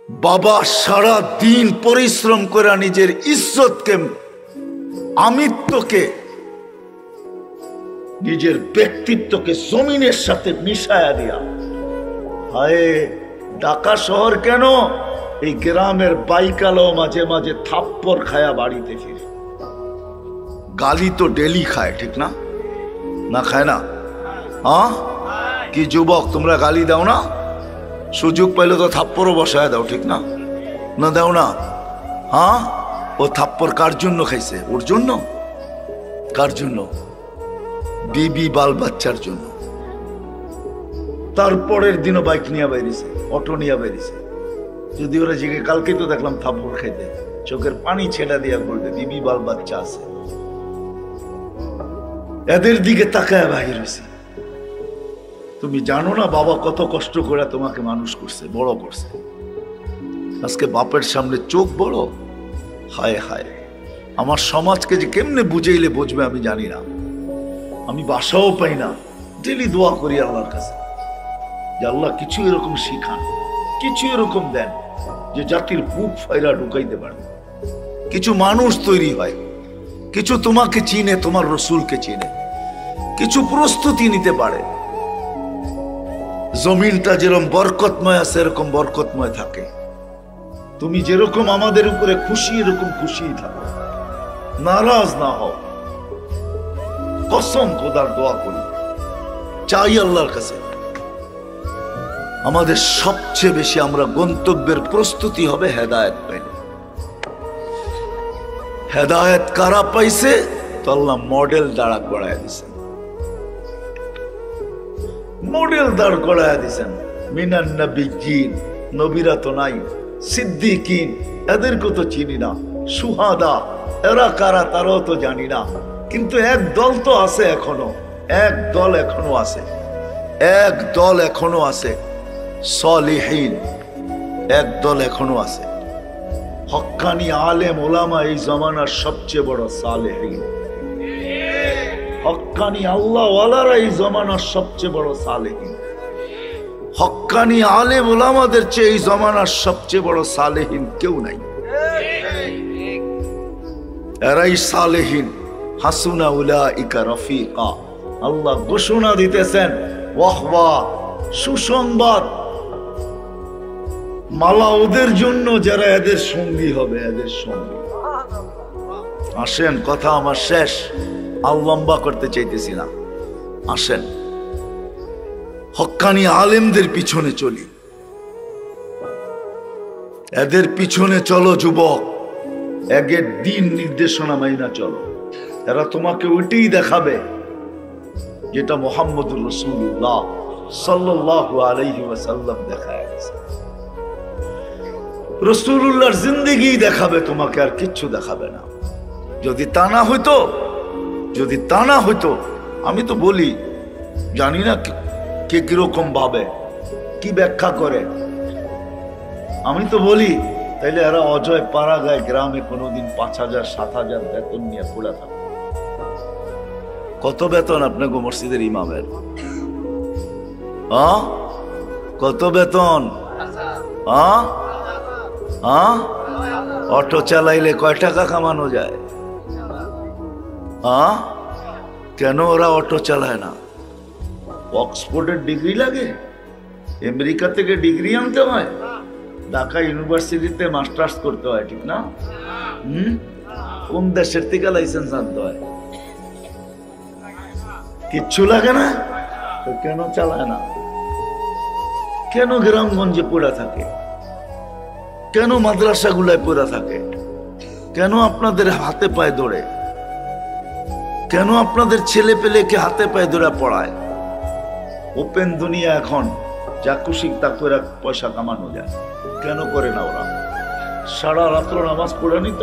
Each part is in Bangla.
বাবা সারা দিন পরিশ্রম করে নিজের ইজ্জতকে, আমিত্বকে, নিজের ব্যক্তিত্বকে জমিনের সাথে মিশায়া দিয়া, হায় ঢাকা শহর কেন, এই গ্রামের বাইকালো মাঝে মাঝে থাপ্পড় খায়া বাড়িতে ফিরে। গালি তো ডেলি খায়, ঠিক না? না খায় না? হ্যাঁ, কি যুবক তোমরা গালি দাও না? সুযোগ পাইলে তো থাপ্পড়ও বসায় দাও, ঠিক না? না দাও না? হ্যাঁ, ও থাপ্পড় কার জন্য খাইছে? ওর জন্য? কার জন্য? বিবি বাল বাচ্চার জন্য। তারপরের দিনও বাইক নিয়ে বেরিয়েছে, অটো নিয়ে বেরিয়েছে। যদি ওরা জিগে কালকে তো দেখলাম থাপ্পড় খাইতে, চোখের পানি ছেড়া দিয়া বলবে বিবি বাল বাচ্চা আছে। এদের দিকে তাকায় বাহির হয়েছে। তুমি জানো না বাবা কত কষ্ট করে তোমাকে মানুষ করছে, বড় করছে। আজকে বাপের সামনে চোখ বড়, হায় হায়। আমার সমাজকে যে কেমনে বুঝাইলে বুঝবে আমি জানি না। আমি বাসাও পাই না, ডেলি দোয়া করি আল্লাহর কাছে যে আল্লাহ কিছু এরকম শিখান, কিছু এরকম দেন যে জাতির বুক ফাইরা ঢুকাইতে পারে, কিছু মানুষ তৈরি হয়, কিছু তোমাকে চিনে, তোমার রসুলকে চিনে, কিছু প্রস্তুতি নিতে পারে। জমিনটা যেরকম বরকতময় আছে এরকম বরকতময় থাকে। তুমি যেরকম আমাদের উপরে খুশি এরকম খুশি থাকো, নারাজ না হও। কসম খোদার দোয়া করি, চাই আল্লাহর কাছে আমাদের সবচেয়ে বেশি আমরা গন্তব্যের প্রস্তুতি হবে হেদায়েত পাইলে। হেদায়েত কারা পাইছে? তো আল্লাহ মডেল দাঁড়া করায় দিছেন, মডেল দাঁড় করায় দিছেন। মিনান নবিয়্যিন, নবীরা তো নাই। সিদ্দিকিন, এদেরকে তো চিনি না। সুহাদা, এরা কারা তারাও তো জানি না। কিন্তু এক দল তো আছে এখনো, এক দল এখনো আছে, এক দল এখনো আছে। সলিহিন, এক দল এখনো আছে। হক্কানি আলেম ওলামা এই জমানার সবচেয়ে বড় সালেহিন। হক্কানি আল্লাহ ওয়ালারা এই জমানার সবচেয়ে বড় সালেহিন। হক্কানি আলেম ওলামাদের চেয়ে এই জমানার সবচেয়ে বড় সালেহিন কেউ নাই। এরাই সালেহিন। হাসুনা উলাইকা রফিকা। আল্লাহ ঘোষণা দিতেছেন, ওয়াহওয়া, সুসংবাদ, মালা ওদের জন্য যারা এদের সঙ্গী হবে, এদের সঙ্গী। আসেন, কথা আমার শেষ, আর লম্বা করতে চাইতেছি না। আসেন হক্কানি আলেমদের পিছনে চলি, এদের পিছনে চলো যুবক। একের দিন নির্দেশনা মাইনা চলো। এরা তোমাকে ওইটাই দেখাবে যেটা মুহাম্মদুর রাসূলুল্লাহ সাল্লাল্লাহু আলাইহি ওয়াসাল্লাম দেখায় গেছে। রাসূলুল্লাহর জিন্দেগি দেখাবে তোমাকে, আর কিচ্ছু দেখাবে না। যদি তা না হইতো, যদি তা না হইতো, আমি তো বলি, জানি না কে কিরকম ভাবে, কি ব্যাখ্যা করে। আমি তো বলি তাইলে এরা অজয় পাড়াগায় গ্রামে কোনোদিন 5,000 7,000 বেতন নিয়ে পড়ে থাকে। কত বেতন আপনাকে মসজিদের ইমামের? কত বেতন? অটো চালাইলে কয় টাকা কামানো যায়? কেন ওরা অটো চালায় না? অক্সফোর্ডের ডিগ্রি লাগে, আমেরিকা থেকে ডিগ্রি আনতে হয়, ঢাকা ইউনিভার্সিটিতে মাস্টার্স করতে হয়, ঠিক না? কোন দেশের থেকে লাইসেন্স আনতে হয়? কিচ্ছু লাগে না তো কেন চালায় না? কেন গ্রামগঞ্জে পড়ে থাকে? কেন মাদ্রাসা গুলায় পড়ে থাকে? কেন আপনাদের হাতে পায়ে ধরে? কেন আপনাদের ছেলে পেলেকে হাতে পায়ে ধরে পড়ায়? ওপেন দুনিয়া, এখন যা খুশি তা করে পয়সা কামানো যায়। কেন করে না ওরা? সারা রাত্র নামাজ পড়ে নিত,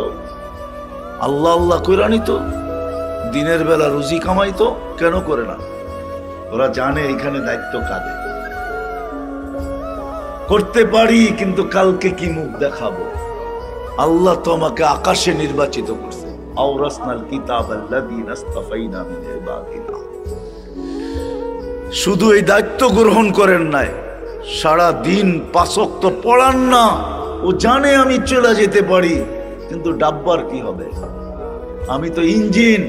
আল্লাহ আল্লাহ করে নিত, দিনের বেলা রুজি কামাইতো। কেন করে না? ওরা জানে এখানে দায়িত্ব কাঁদে। করতে পারি, কিন্তু কালকে কি মুখ দেখাবো? আল্লাহ তো আমাকে আকাশে নির্বাচিত করছে। আওরাসনাল কিতাব আল্লাযীনা ইসতাফাইনা মিন ইবাদিনা। শুধু এই দায়িত্ব গ্রহণ করেন নাই, সারা দিন 5 ওয়াক্ত পড়ান না, ও জানে আমি চলে যেতে পারি, কিন্তু ডাব্বার কি হবে? আমি তো ইঞ্জিন,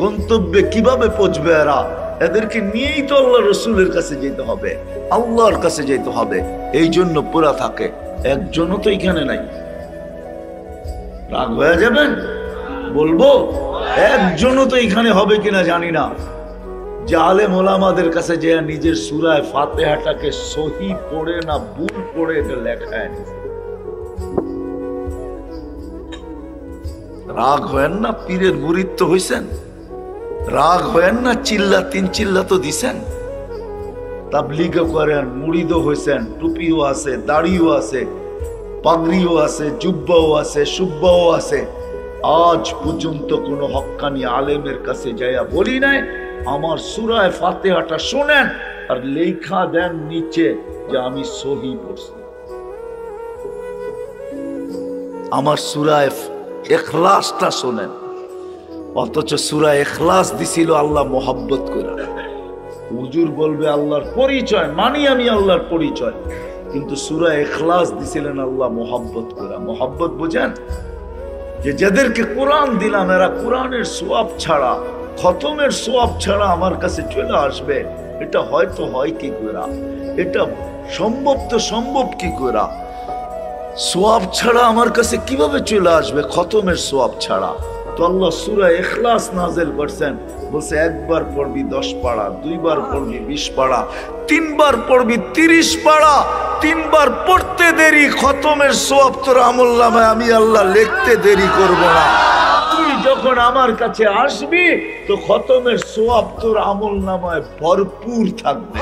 গন্তব্যে কিভাবে পৌঁছবে এরা? এদেরকে নিয়েই তো আল্লাহ রসুলের কাছে যেতে হবে, আল্লাহর কাছে যেতে হবে। এই জন্য পুরা থাকে। একজনও তো এখানে নাই। রাগ হয়ে যাবেন? বলবো একজনও তো এখানে হবে কিনা জানি না, যে আলেম ওলামাদের কাছে যে নিজের সূরায়ে ফাতিহাটাকে সহি পড়ে না ভুল পড়ে এটা লেখায়। রাগ হয়েন না, পীরের মুরিদ তো হইছেন। রাগ হয়েন না, চিল্লা তিন চিল্লা তো দিছেন। তাবলীগও করেন, মুরিদও হইছেন, টুপিও আছে, দাড়িও আছে, পাগড়িও আছে, জুব্বাও আছে, সুব্বাও আছে। আজ পর্যন্ত কোনো হক্কানি আলেমের কাছে যাইয়া বলি নাই আমার সূরায়ে ফাতিহাটা শোনেন আর লেখা দেন নিচে যে আমি সহি পড়ছি। আমার সূরায়ে ইখলাসটা শোনেন। অথচ সূরা ইখলাস দিছিল আল্লাহ মোহাব্বত করে। হুজুর বলবে আল্লাহর পরিচয়, মানি আমি আল্লাহর পরিচয়, কিন্তু সূরা ইখলাস দিছিলেন আল্লাহ মোহাব্বত করে। মোহাব্বত বুঝেন? যে যাদেরকে কোরআন দিলাম এরা কোরআনের সওয়াব ছাড়া, খতমের সওয়াব ছাড়া আমার কাছে চলে আসবে, এটা হয়তো হয় কি করে? এটা সম্ভব তো সম্ভব কি করে? সওয়াব ছাড়া আমার কাছে কিভাবে চলে আসবে? খতমের সওয়াব ছাড়া। তো আল্লাহ সূরা ইখলাস নাযিল করছেন, বলছে একবার পড়বি 10 পারা, দুইবার পড়বি 20 পারা, তিনবার পড়বি 30 পারা। তিনবার পড়তে দেরি, খতমের সওয়াব তোর আমলনামায় আমি আল্লাহ লিখতে দেরি করব না। তুই যখন আমার কাছে আসবি তো খতমের সওয়াব তোর আমলনামায় ভরপুর থাকবে।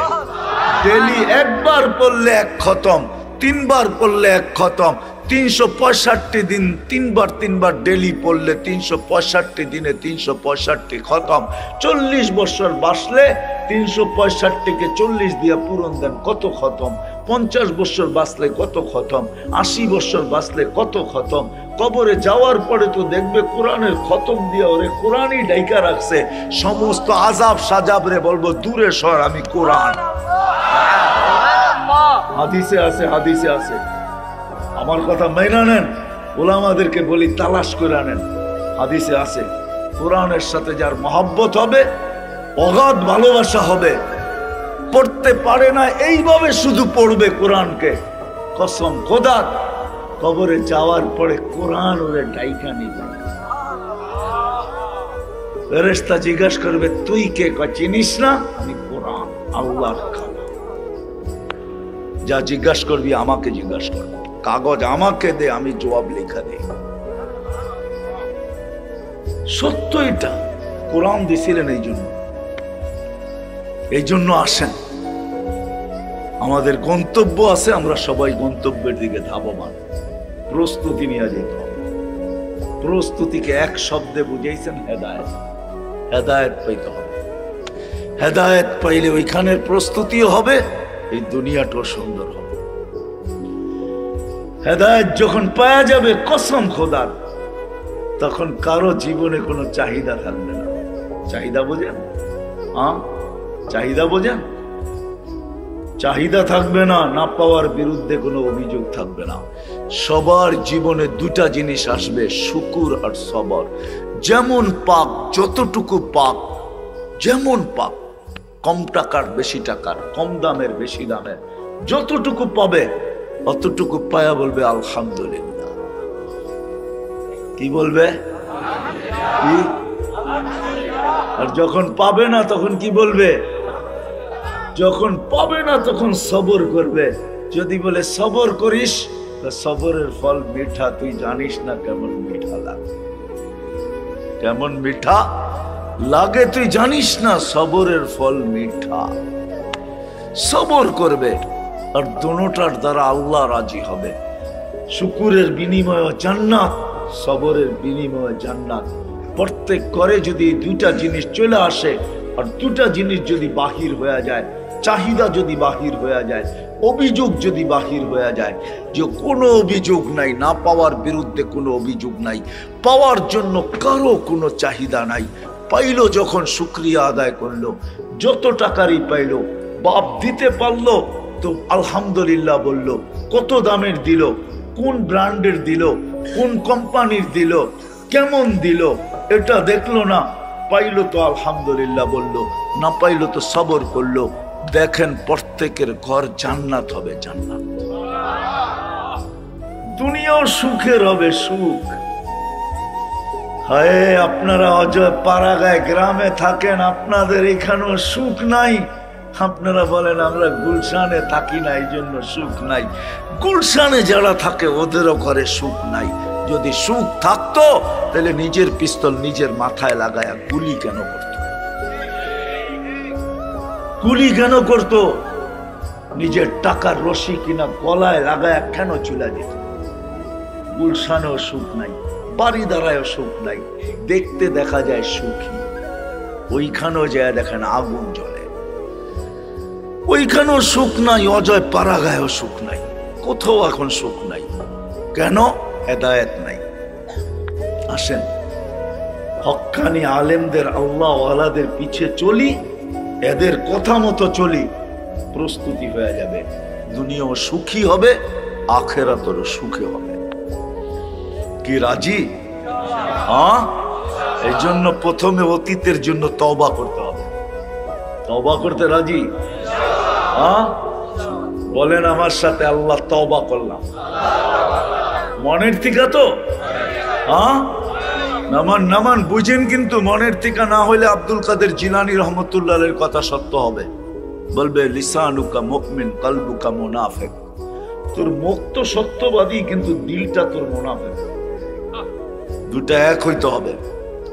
ডেলি একবার পড়লে এক খতম, তিনবার পড়লে এক খতম, 365 দিন তিনবার ডেলি পড়লে 365 দিনে 365 খতম। 40 বছর বাঁচলে 365-কে 40 দিয়ে পূরণ দেন, কত খতম? 50 বছর বাঁচলে কত খতম? 80 বছর বাঁচলে কত খতম? কবরে যাওয়ার পরে তো দেখবে কোরআনের খতম দিয়ে ওরে কোরআনই ডাইকা রাখছে। সমস্ত আযাব সাজাব রে বলবো দূরে সর, আমি কোরআন। হাদিসে আছে, হাদিসে আছে। আমার কথা মেনে নেন, ওলামাদেরকে বলি তালাশ করে আনেন। হাদিসে আছে কোরআনের সাথে যার মহব্বত হবে, অগাধ ভালোবাসা হবে, পড়তে পারে না এইভাবে শুধু পড়বে কোরআনকে, কসম খোদার কবরে যাওয়ার পরে কোরআন ওরে ডাইকা নিবে। ফেরেশতা জিজ্ঞাসা করবে তুই কে? চিনিস না? আমি কোরআন, আল্লাহর কালাম। যা জিজ্ঞাসা করবি আমাকে জিজ্ঞাসা করবি, কাগজ আমাকে দে, আমি জবাব লেখা দেই। সত্য এটা, কোরআন দিছিলেন এই জন্য আসেন। আমাদের গন্তব্য আছে, আমরা সবাই গন্তব্যের দিকে ধাবমান। প্রস্তুতি নিয়ে যেতে হবে। প্রস্তুতিকে এক শব্দে বুঝাইছেন হেদায়েত। হেদায়েত পাইতে হবে। হেদায়েত পাইলে ওইখানের প্রস্তুতিও হবে, এই দুনিয়াটাও সুন্দর হবে। হেদায়েত যখন পাওয়া যাবে কসম খোদার, তখন কারো জীবনে কোনো চাহিদা থাকবে না। চাহিদা বোঝেন? চাহিদা বোঝেন? চাহিদা থাকবে না, না পাওয়ার বিরুদ্ধে কোনো অভিযোগ থাকবে না। সবার জীবনে দুটা জিনিস আসবে, শুকুর আর সবর। যেমন পাক, যতটুকু পাক, যেমন পাক, কম টাকার বেশি টাকার, কম দামের বেশি দামের, যতটুকু পাবে অতটুকু পায়া বলবে আলহামদুলিল্লাহ। কি বলবে? আর যখন পাবে না তখন কি বলবে? যখন পাবে না তখন সবর করবে। যদি বলে সবর করিস, সবরের ফল মিঠা, তুই জানিস না কেমন মিঠা লাগে। কেমন মিঠা লাগে তুই জানিস না, সবরের ফল মিঠা। সবর করবে, আর দুটোটার দ্বারা আল্লাহ রাজি হবে। শুকুরের বিনিময়ে জান্নাত, সবরের বিনিময়ে জান্নাত। প্রত্যেক করে যদি দুইটা জিনিস চলে আসে, আর দুটা জিনিস যদি বাহির হয়ে যায়, চাহিদা যদি বাহির হয়ে যায়, অভিযোগ যদি বাহির হয়ে যায়, যে কোনো অভিযোগ নাই, না পাওয়ার বিরুদ্ধে কোনো অভিযোগ নাই, পাওয়ার জন্য কারো কোনো চাহিদা নাই, পাইলো যখন শুকরিয়া আদায় করলো, যত টাকারই পাইলো, বাপ দিতে পারলো তো আলহামদুলিল্লাহ বলল, কত দামের দিল, কোন ব্র্যান্ডের দিল, কোন কোম্পানির দিল, কেমন দিল, এটা দেখলো না। পাইলো তো আলহামদুলিল্লাহ বললো, না পাইলো তো সবর করলো। দেখেন প্রত্যেকের ঘর জান্নাত হবে, জান্নাত। দুনিয়াও সুখের হবে, সুখ। হায়, আপনারা অজয় পাড়াগায় গ্রামে থাকেন, আপনাদের এখানেও সুখ নাই। আপনারা বলেন আমরা গুলশানে থাকি না, এই জন্য সুখ নাই। গুলশানে যারা থাকে ওদেরও ঘরে সুখ নাই। যদি সুখ থাকতো তাহলে নিজের পিস্তল নিজের মাথায় লাগায়া গুলি কেন করত? গুলি কেন করত? নিজের টাকার রশি কিনা গলায় লাগায়া কেন চুলা দিত? গুলশানেও সুখ নাই, বাড়ি দ্বারায়ও সুখ নাই। দেখতে দেখা যায় সুখী, ওইখানেও যায় দেখেন আগুন জ্বলে। ওইখানেও সুখ নাই, অজয় পাড়াগায়ও সুখ নাই, কোথাও এখন সুখ নাই। কেন? হেদায়েত নাই। আসেন হক্কানি আলেমদের, আল্লাহ ওয়ালাদের পিছে চলি, এদের কথা মতো চলি, প্রস্তুতি হয়ে যাবে। দুনিয়াও সুখী হবে, আখিরাতেরও সুখী হবে। কি রাজি? হ্যাঁ, এই জন্য প্রথমে অতীতের জন্য তওবা করতে হবে। তওবা করতে রাজি? হ্যাঁ, বলেন আমার সাথে, আল্লাহ তওবা করলাম। মনের থেকে তো? হ্যাঁ, নামান নামান, বুঝেন কিন্তু মনের থেকে না হইলে আব্দুল কাদের জিলানী রহমতুল্লাহের কথা সত্য হবে। বলবে লিসানুকা মুমিন কলবুকা মুনাফিক। তোর মুখ তো সত্যবাদী কিন্তু দিলটা তোর মুনাফিক। দুটা এক হইতে হবে।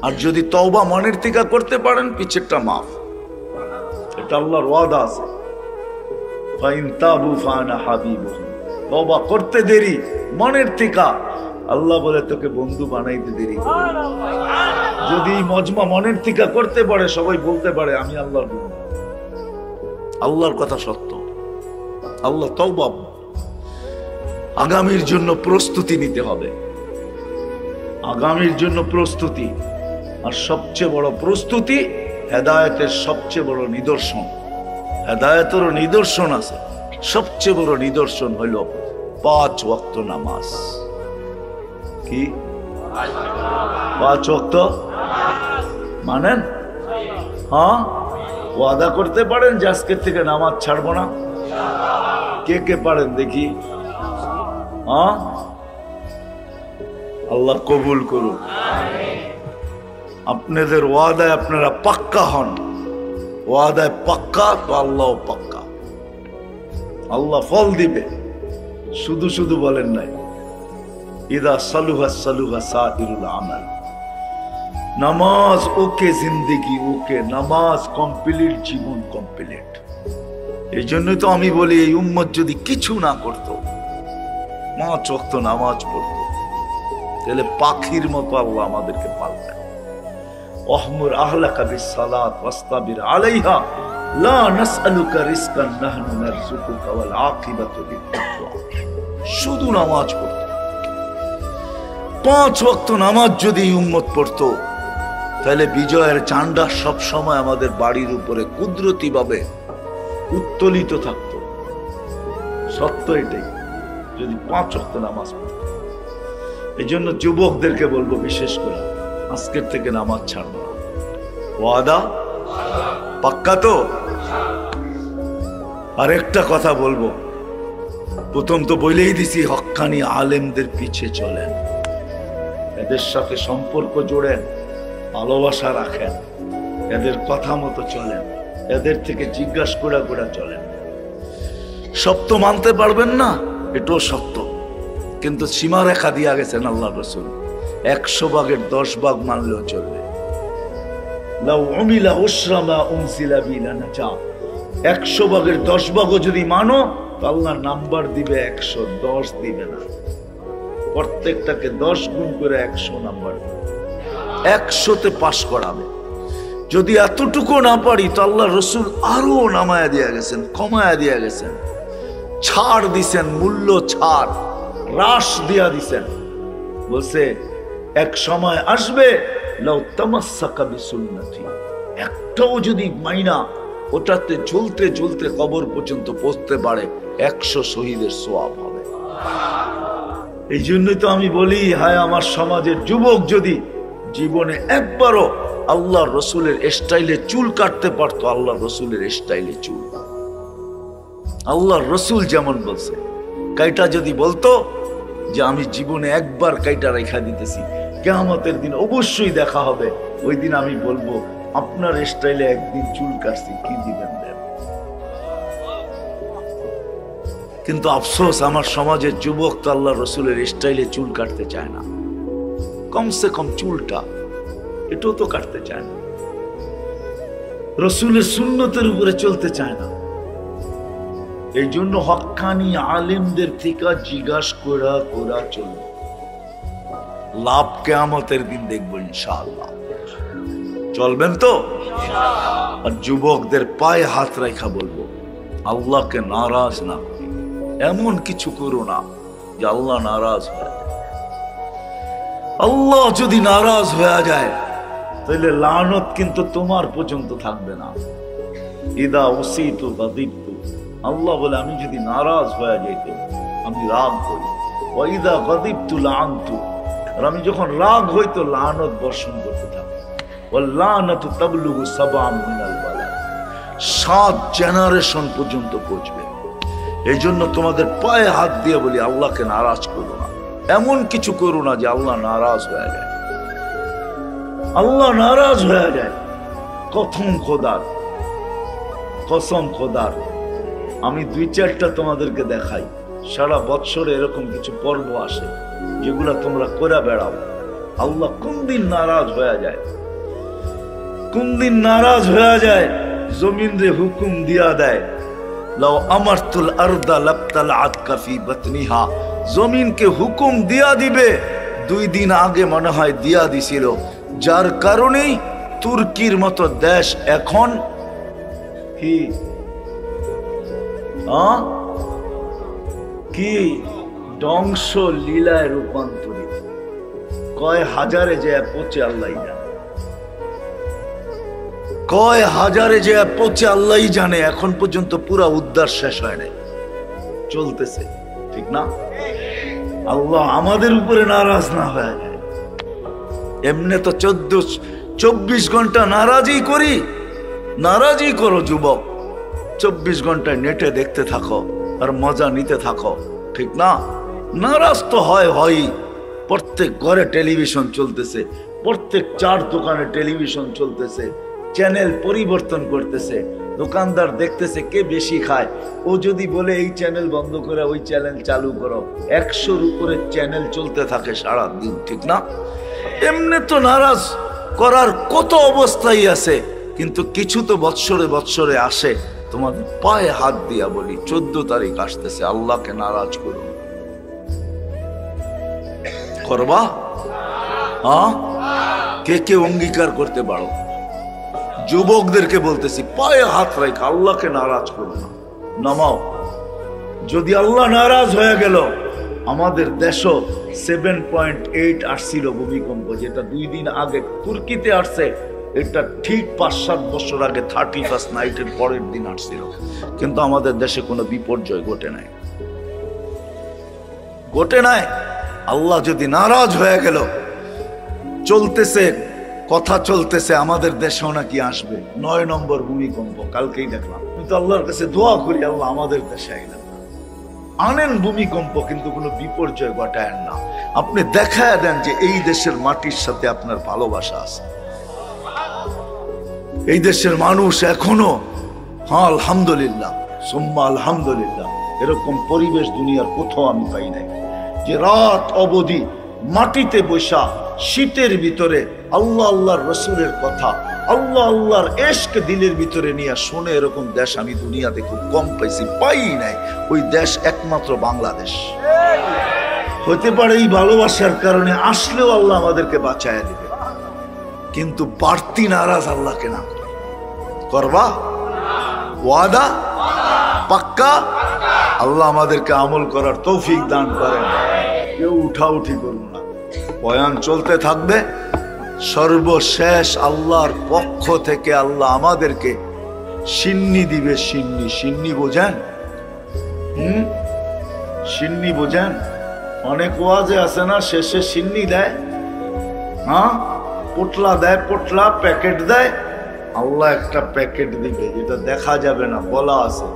আর যদি তওবা মনের থেকে করতে পারেন, পিছেরটা মাফ। এটা আল্লাহর ওয়াদা আছে। ফাইন তাবু ফানা হাবিবুহুম। তওবা করতে দেরি মনের থেকে, আল্লাহ বলে তোকে বন্ধু বানাইতে দেরি। যদি মজমা মনের থেকে করতে পারে, সবাই বলতে পারে আমি আল্লাহর বন্ধু। আল্লাহর কথা সত্য। আল্লাহ তওবা। আগামীর জন্য প্রস্তুতি নিতে হবে, আগামীর জন্য প্রস্তুতি। আর সবচেয়ে বড় প্রস্তুতি হেদায়েতের সবচেয়ে বড় নিদর্শন। হেদায়েতেরও নিদর্শন আছে, সবচেয়ে বড় নিদর্শন হইল 5 ওয়াক্ত নামাজ। কি 5 ওয়াক্ত মানেন? হ্যাঁ, ওয়াদা করতে পারেন যে আজকের থেকে নামাজ ছাড়বো না? কে কে পারেন দেখি? হ্যাঁ, আল্লাহ কবুল করুন। আপনাদের ওয়াদায় আপনারা পাক্কা হন। ওয়াদায় পাক্কা তো আল্লাহ পাক্কা। আল্লাহ ফল দিবে। শুধু শুধু বলেন নাই। ইদা সালুহা সালুহা সাইরুল আমাল। নামাজ ওকে, জিন্দেগি ওকে। নামাজ কমপ্লিট, জীবন কমপ্লিট। এই জন্যই তো আমি বলি, এই উম্মত যদি কিছু না করতো, 5 ওয়াক্ত নামাজ পড়তো, তাহলে পাখির মতো আল্লাহ আমাদেরকে পালতেন। ওয়াহমুর আহলাকা বিসসালাত ওয়াসতাবির আলাইহা লা নাসআলুকা রিজকান নাহনু নারযুকুকা ওয়াল আকিবাতু লিত-তাকওয়া। শুধু নামাজ পড়তো। 5 ওয়াক্ত নামাজ যদি উম্মত পড়তো, তাহলে বিজয়ের ঝান্ডা সব সময় আমাদের বাড়ির উপরে কুদরতি ভাবে উত্তোলিত থাকতো। সত্য এটাই, যদি 5 ওয়াক্ত নামাজ পড়তো। এই জন্য যুবকদেরকে বলবো, বিশেষ করে আজকের থেকে নামাজ ছাড়বো না। ওয়াদা পাক্কা তো? আর একটা কথা বলবো, প্রথম তো বলেই দিছি, হক্কানি আলেমদের পিছে চলেন, এদের সাথে সম্পর্ক জোড়েন, ভালোবাসা রাখেন, এদের কথা মতো চলেন, এদের থেকে জিজ্ঞাসা করে করে চলেন। সত্য মানতে পারবেন না, এটাও সত্য, কিন্তু সীমারেখা দিয়া গেছেন আল্লাহ রাসূল। 100 ভাগের 10 ভাগ মানলেও চলবে। লাউ উমিলা উশরা মা উনজিলা বিলা নাজা। 100 ভাগের 10 ভাগও যদি মানো, তো আল্লাহ নাম্বার দিবে 110 দিবে না। প্রত্যেকটাকে 10 গুণ করে 100 নাম্বার দিবে, 100তে পাস করাবে। যদি এতটুকু না পারি, তো আল্লাহ রসুল আরো নামায়া দিয়া গেছেন, কমায়া দিয়া গেছেন, ছাড় দিছেন, মূল্য ছাড়, হ্রাস দিয়া দিছেন। বলছে এক সময় আসবে, লাউ তামাসসাকা বিসুন্নতি, একটাও যদি মাইনা ওটাতে ঝুলতে ঝুলতে কবর পর্যন্ত পৌঁছতে পারে, 100 শহীদের সওয়াব হবে। এই জন্যই তো আমি বলি, হায় আমার সমাজের যুবক যদি জীবনে একবারও আল্লাহ রসুলের স্টাইলে চুল কাটতে পারতো, আল্লাহ রসুলের স্টাইলে চুল, আল্লাহ রসুল যেমন বলছে কাইটা যদি বলতো যে আমি জীবনে একবার কাইটা রেখা দিতেছি, কিয়ামতের দিন অবশ্যই দেখা হবে, ওই দিন আমি বলবো আপনার স্টাইলে একদিন চুল কাটছি, কি দিবেন দেন। কিন্তু আফসোস আমার সমাজের যুবক তো আল্লাহ রসুলের স্টাইলে চুল কাটতে চায় না, কমসে কম চুলটা এটাও তো কাটতে চায় না, রসুলের সুন্নতের উপরে চলতে চায় না। এই জন্য হক্কানি আলেমদের থেকে জিজ্ঞাসা করা চলবে, লাভ কিয়ামতের দিন দেখবো ইনশাআল্লাহ। চলবেন তো? আর যুবকদের পায়ে হাত রাখা বলবো, আল্লাহকে নারাজ না করি, এমন কিছু করো না যে আল্লাহ নারাজ হয়ে যায়। আল্লাহ যদি নারাজ হয়ে যায় তাহলে লানত কিন্তু তোমার পর্যন্ত থাকবে না। ইদা উসিতু গাদিবতু, আল্লাহ বলে আমি যদি নারাজ হয়ে যাইত আমি রাগ করি, ওয়া ইদা গাদিবতু লাআনতু, আর আমি যখন রাগ হইতো লানত বর্ষণ করতে থাকি, ওয়াল লানাতু তাবলুগু সাবআ মিনাল বালা, 7 জেনারেশন পর্যন্ত পৌঁছবে। এই জন্য তোমাদের পায়ে হাত দিয়ে বলি, আল্লাহকে নারাজ করো না, এমন কিছু করো না যে আল্লাহ নারাজ হয়ে যায়। আল্লাহ নারাজ হয়ে যায় কসম খোদার। আমি 2-4টা তোমাদেরকে দেখাই, সারা বৎসরে এরকম কিছু পর্ব আসে যেগুলা তোমরা করে বেড়াও, আল্লাহ কোন দিন নারাজ হয়ে যায়, কোন দিন নারাজ হয়ে যায়, জমিন রে হুকুম দিয়া দেয়, লাউ আমারতুল আরদা লাবতালাআত কাফি বাতনিহা, জমিনকে হুকুম দিয়া দিবে, 2 দিন আগে মনে হয় দিয়া দিছিল, যার কারণেই তুর্কির মতো দেশ এখন কি ধ্বংস লীলায় রূপান্তরিত, কয় হাজারে যে পচে আল্লাহ জানে, কয় হাজারে যে পচে আল্লাহ জানে, এখন পর্যন্ত পুরা উদ্ধার শেষ হয় নাই, চলতেছে, ঠিক না? আল্লাহ আমাদের উপরে নারাজ না হয়ে যায়। এমনি তো 24 ঘন্টা নারাজই করো যুবক, 24 ঘন্টায় নেটে দেখতে থাকো আর মজা নিতে থাকো, ঠিক না? নারাজ তো হয়, প্রত্যেক ঘরে টেলিভিশন চলতেছে, প্রত্যেক 4 দোকানে টেলিভিশন চলতেছে, চ্যানেল পরিবর্তন করতেছে, দোকানদার দেখতেছে কে বেশি খায়, ও যদি বলে এই চ্যানেল বন্ধ করে ওই চ্যানেল চালু করো, 100-র উপরে চ্যানেল চলতে থাকে সারা দিন, ঠিক না? এমনি তো নারাজ করার কত অবস্থাই আছে, কিন্তু কিছু তো বৎসরে আসে। তোমাদের পায়ে হাত দিয়া বলি, 14 তারিখ আসতেছে, আল্লাহকে নারাজ করো, করবা? কে অঙ্গীকার করতে পারো? যুবকদেরকে বলতেছি, পায়ে হাত রাখ, আল্লাহকে নারাজ করো না, নামাও। যদি আল্লাহ নারাজ হয়ে গেল, আমাদের দেশও 7.8 আসছিল ভূমিকম্প, যেটা 2 দিন আগে তুর্কিতে আসছে, এটা ঠিক 5-7 বছর আগে 31st নাইটের পরের দিন আসছিল, কিন্তু আমাদের দেশে কোনো বিপর্যয় ঘটে নাই। আল্লাহ যদি নারাজ হয়ে গেল, চলতেছে কথা চলতেছে, আমাদের দেশেও নাকি আসবে 9 নম্বর ভূমিকম্প, কালকেই দেখলাম। কিন্তু আল্লাহর কাছে দোয়া করি, আল্লাহ আমাদের দেশে আনেন ভূমিকম্প, কিন্তু কোনো বিপর্যয় ঘটায় না। আপনি দেখায় দেন যে এই দেশের মাটির সাথে আপনার ভালোবাসা আছে, এই দেশের মানুষ এখনো, আলহামদুলিল্লাহ সুম্মা আলহামদুলিল্লাহ, এরকম পরিবেশ দুনিয়ার কোথাও আমি পাই নাই, যে রাত অবধি মাটিতে বসা শীতের ভিতরে আল্লাহর রসুলের কথা, আল্লাহর ইশক দিলের ভিতরে নিয়ে শুনে, এরকম দেশ আমি দুনিয়াতে খুব কম পাইছি, পাই নাই। ওই দেশ একমাত্র বাংলাদেশ। হতে পারে এই ভালোবাসার কারণে আসলেও আল্লাহ আমাদেরকে বাঁচায় দিবে, কিন্তু বাড়তি নারাজ আল্লাহকে না করবা। ওয়াদা পাক্কা? আল্লাহ আমাদেরকে আমল করার তৌফিক দান করেন। কেউ উঠাউঠি করব না, বয়ান চলতে থাকবে। সর্বশেষ আল্লাহর পক্ষ থেকে আল্লাহ আমাদেরকে সিন্নি দিবে। সিন্নি বোঝেন? সিন্নি বোঝেন? অনেক ওয়াজে আছে না, শেষে সিন্নি দেয়, হ্যাঁ পোটলা দেয়, পোটলা প্যাকেট দেয়। আল্লাহ একটা প্যাকেট দিবে যেটা দেখা যাবে না, বলা আছে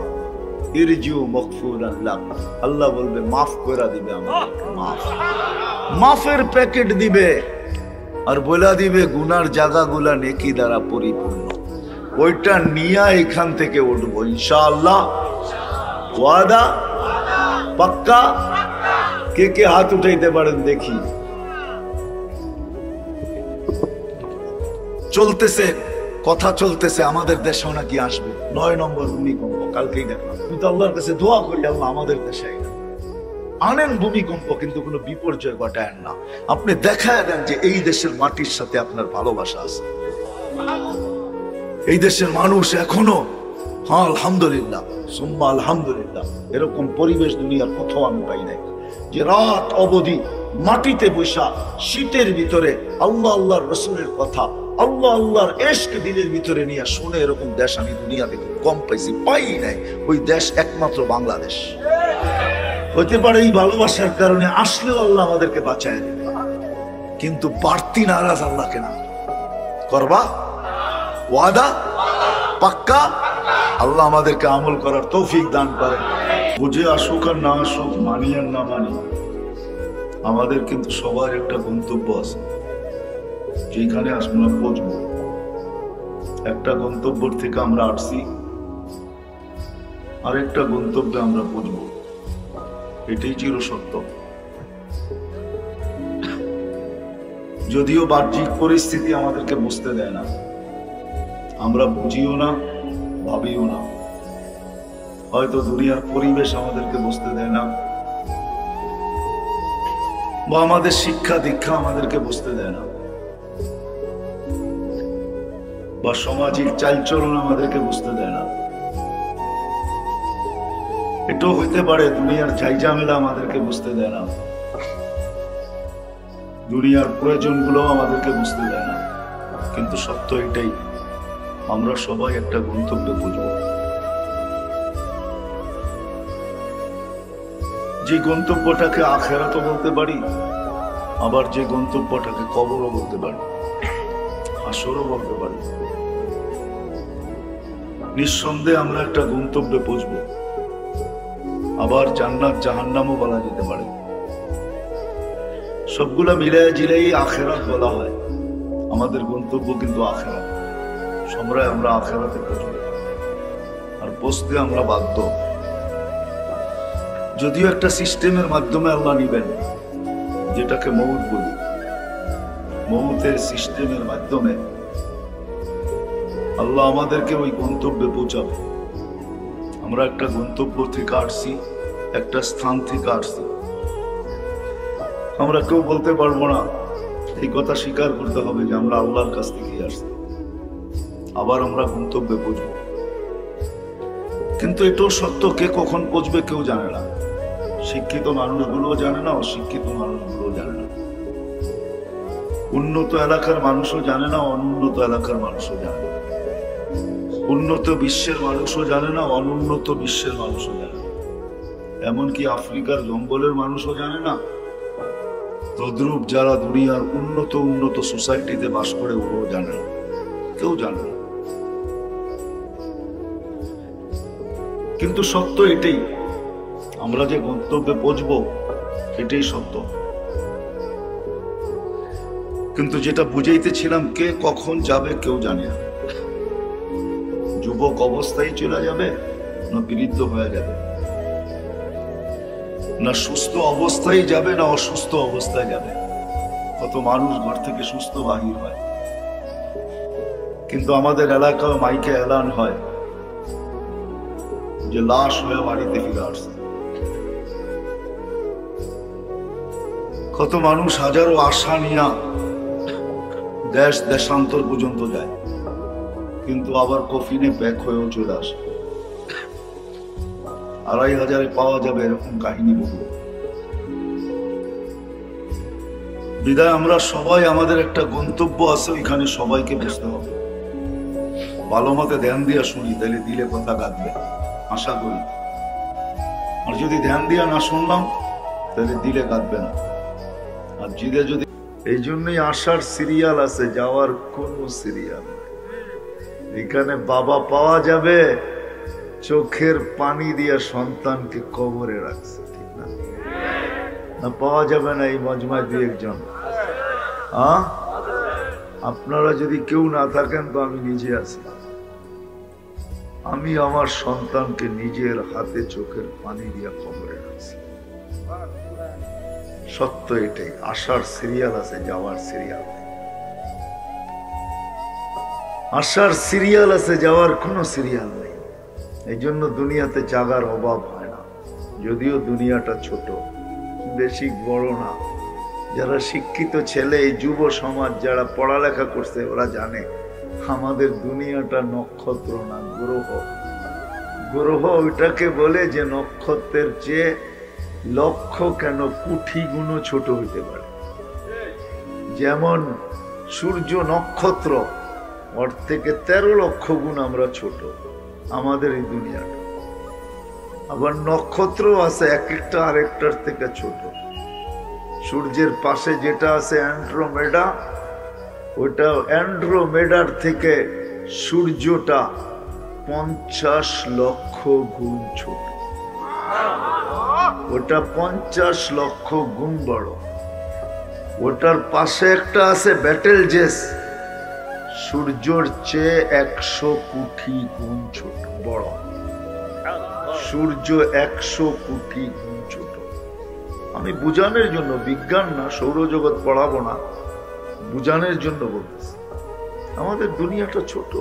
ইরজু মগফুরান লাক, আল্লাহ বলবে মাফ করে দিবে আমাদেরকে, মাফ, মাফের প্যাকেট দিবে আর বলে দিবে গুনার জায়গাগুলা নেকি দ্বারা পরিপূর্ণ। ওইটা নিয়ে এখান থেকে উঠবো ইনশাআল্লাহ। ওয়াদা পাক্কা? কে কে হাত উঠাইতে পারেন দেখি। চলতেছে কথা, চলতেছে আমাদের দেশেও নাকি আসবে 9 নম্বর ভূমিকম্প, কালকেই দেখলাম। কিন্তু আল্লাহর কাছে দোয়া করি আল্লাহ আমাদের দেশে আনেন ভূমিকম্প, কিন্তু কোনো বিপর্যয় ঘটায় না। আপনি দেখায় দেন যে এই দেশের মাটির সাথে আপনার ভালোবাসা আছে। এই দেশের মানুষ এখনো, হ্যাঁ আলহামদুলিল্লাহ সুম্মা আলহামদুলিল্লাহ, এরকম পরিবেশ দুনিয়ার কোথাও আমি পাই নাই যে রাত অবধি মাটিতে বসা শীতের ভিতরে আল্লাহ আল্লাহর রসুলের কথা, আল্লাহ আল্লাহর ইশক দিলের ভিতরে নিয়ে শুনে, এরকম দেশ আমি দুনিয়াতে কম পাইছি, পাই নাই। ওই দেশ একমাত্র বাংলাদেশ। হতে পারে এই ভালোবাসার কারণে আসলেও আল্লাহ আমাদেরকে বাঁচায় দেবে, কিন্তু বাড়তি নারাজ আল্লাহকে না করবা। ওয়াদা পাক্কা? আল্লাহ আমাদেরকে আমল করার তৌফিক দান করে। বুঝে আসুক আর না আসুক, মানি আর না মানি, আমাদের কিন্তু সবার একটা গন্তব্য আছে, যেখানে আমরা পৌঁছবো। একটা গন্তব্য থেকে আমরা আসছি, আরেকটা গন্তব্যে আমরা পৌঁছবো, এটাই চির সত্য। যদিও বাহ্যিক পরিস্থিতি আমাদেরকে বুঝতে দেয় না, আমরা বুঝিও না, ভাবিও না। হয়তো দুনিয়ার পরিবেশ আমাদেরকে বুঝতে দেয় না, বা আমাদের শিক্ষা দীক্ষা আমাদেরকে বুঝতে দেয় না, বা সামাজিক চালচলন আমাদেরকে বুঝতে দেয় না। এটাও হইতে পারে দুনিয়ার ঝাইঝামেলা আমাদেরকে বুঝতে দেয় না, দুনিয়ার প্রয়োজনগুলো আমাদেরকে বুঝতে দেয় না। কিন্তু সত্য এটাই, আমরা সবাই একটা গন্তব্যে বুঝব, যে গন্তব্যটাকে আখিরাতও বলতে পারি, আবার যে গন্তব্যটাকে কবরও বলতে পারি, হাসরও বলতে পারি। নিঃসন্দেহে আমরা একটা গন্তব্যে পৌঁছবো, আবার জান্নাত জাহান্নামও বলা যেতে পারে। সবগুলা মিলাই জিলাই আখিরাত বলা হয়। আমাদের গন্তব্য কিন্তু আখিরাত। সবাই আমরা আখিরাতে পৌঁছবো, আর পৌঁছতে আমরা বাধ্য। যদিও একটা সিস্টেমের মাধ্যমে আল্লাহ নিবেন, যেটাকে মউত বলি, মউতের সিস্টেমের মাধ্যমে আল্লাহ আমাদেরকে ওই গন্তব্যে পৌঁছাবে। আমরা একটা গন্তব্য থেকে আসছি, একটা স্থান থেকে আসছি। আমরা কেউ বলতে পারবো না, এই কথা স্বীকার করতে হবে যে আমরা আল্লাহর কাছ থেকে আসছি, আবার আমরা গন্তব্যে পৌঁছবো। কিন্তু এটাও সত্য, কে কখন পৌঁছবে কেউ জানে না। শিক্ষিত মানুষগুলোও জানে না, অশিক্ষিত মানুষগুলোও জানে না। উন্নত এলাকার মানুষও জানে না, অনুন্নত এলাকার মানুষও জানে না। উন্নত বিশ্বের মানুষও জানে না, অনুন্নত বিশ্বের মানুষও জানে না। এমনকি আফ্রিকার জঙ্গলের মানুষও জানে না। তদ্রূপ যারা দুনিয়ার উন্নত উন্নত সোসাইটিতে বাস করে, ওরাও জানে না, কেউ জানে না। কিন্তু সত্য এটাই, আমরা যে গন্তব্যে পৌঁছবো এটাই সত্য। কিন্তু যেটা বুঝাইতেছিলাম, কে কখন যাবে কেউ জানে না। যুবক অবস্থায় চলে যাবে, না বৃদ্ধ হয়ে যাবে, না সুস্থ অবস্থায় যাবে, না অসুস্থ অবস্থায় যাবে। কত মানুষ ঘর থেকে সুস্থ বাহির হয়, কিন্তু আমাদের এলাকায় মাইকে এলান হয় যে লাশ হয়ে বাড়িতে ফিরে আসছে। কত মানুষ হাজারো আশা নিয়ে দেশ দেশান্তর পর্যন্ত যায়, কিন্তু আবার কফিনে প্যাক হয়েও চলে আসে। 2500 পাওয়া যাবে, এরকম কাহিনী বহু। বিদায় আমরা সবাই, আমাদের একটা গন্তব্য আছে, ওইখানে সবাইকে বুঝতে হবে। ভালো মতে ধ্যান দিয়া শুনি, তাহলে দিলে কথা গাঁথবে, আশা করি। আর যদি ধ্যান দিয়া না শুনলাম, তাহলে দিলে কাঁদবে না। আর জিদে যদি, এই জন্যই আসার সিরিয়াল আছে, যাওয়ার কোন সিরিয়াল নেই। এখানে বাবা পাওয়া যাবে চোখের পানি দিয়া সন্তানকে কবরে রাখছে, ঠিক না? না পাওয়া যাবে না এই মজমায় দুই একজন? আপনারা যদি কেউ না থাকেন তো আমি নিজে আছি। আমি আমার সন্তানকে নিজের হাতে চোখের পানি দিয়া কবরে রাখছি। সত্য এটাই। আসার সিরিয়াল আছে, যাওয়ার সিরিয়াল নেই। আসার সিরিয়াল আছে, যাওয়ার কোনো সিরিয়াল নেই। এই জন্য দুনিয়াতে জাগার অভাব হয় না। যদিও দুনিয়াটা ছোট, বেশি বড় না। যারা শিক্ষিত ছেলে, এই যুব সমাজ যারা পড়ালেখা করছে, ওরা জানে আমাদের দুনিয়াটা নক্ষত্র না, গ্রহ। গ্রহ ওইটাকে বলে যে নক্ষত্রের চেয়ে লক্ষ কেন কোটি গুণও ছোট হইতে পারে। যেমন সূর্য নক্ষত্র, ওর থেকে 13 লক্ষ গুণ আমরা ছোট আমাদের এই দুনিয়াটা। আবার নক্ষত্র আছে এক একটা আরেকটার থেকে ছোট। সূর্যের পাশে যেটা আছে অ্যান্ড্রোমেডা, ওটা অ্যান্ড্রোমেডার থেকে সূর্যটা 50 লক্ষ গুণ ছোট। ওটা 50 লক্ষ গুণ বড়। ওটার পাশে একটা আছে ব্যাটেলজেস, সূর্যর চেয়ে 100 কোটি গুণ ছোট বড়। সূর্য 100 কোটি গুণ ছোট। আমি বুঝানোর জন্য, বিজ্ঞান না, সৌরজগৎ পড়াবো না, বুঝানোর জন্য বলতেছি। আমাদের দুনিয়াটা ছোট।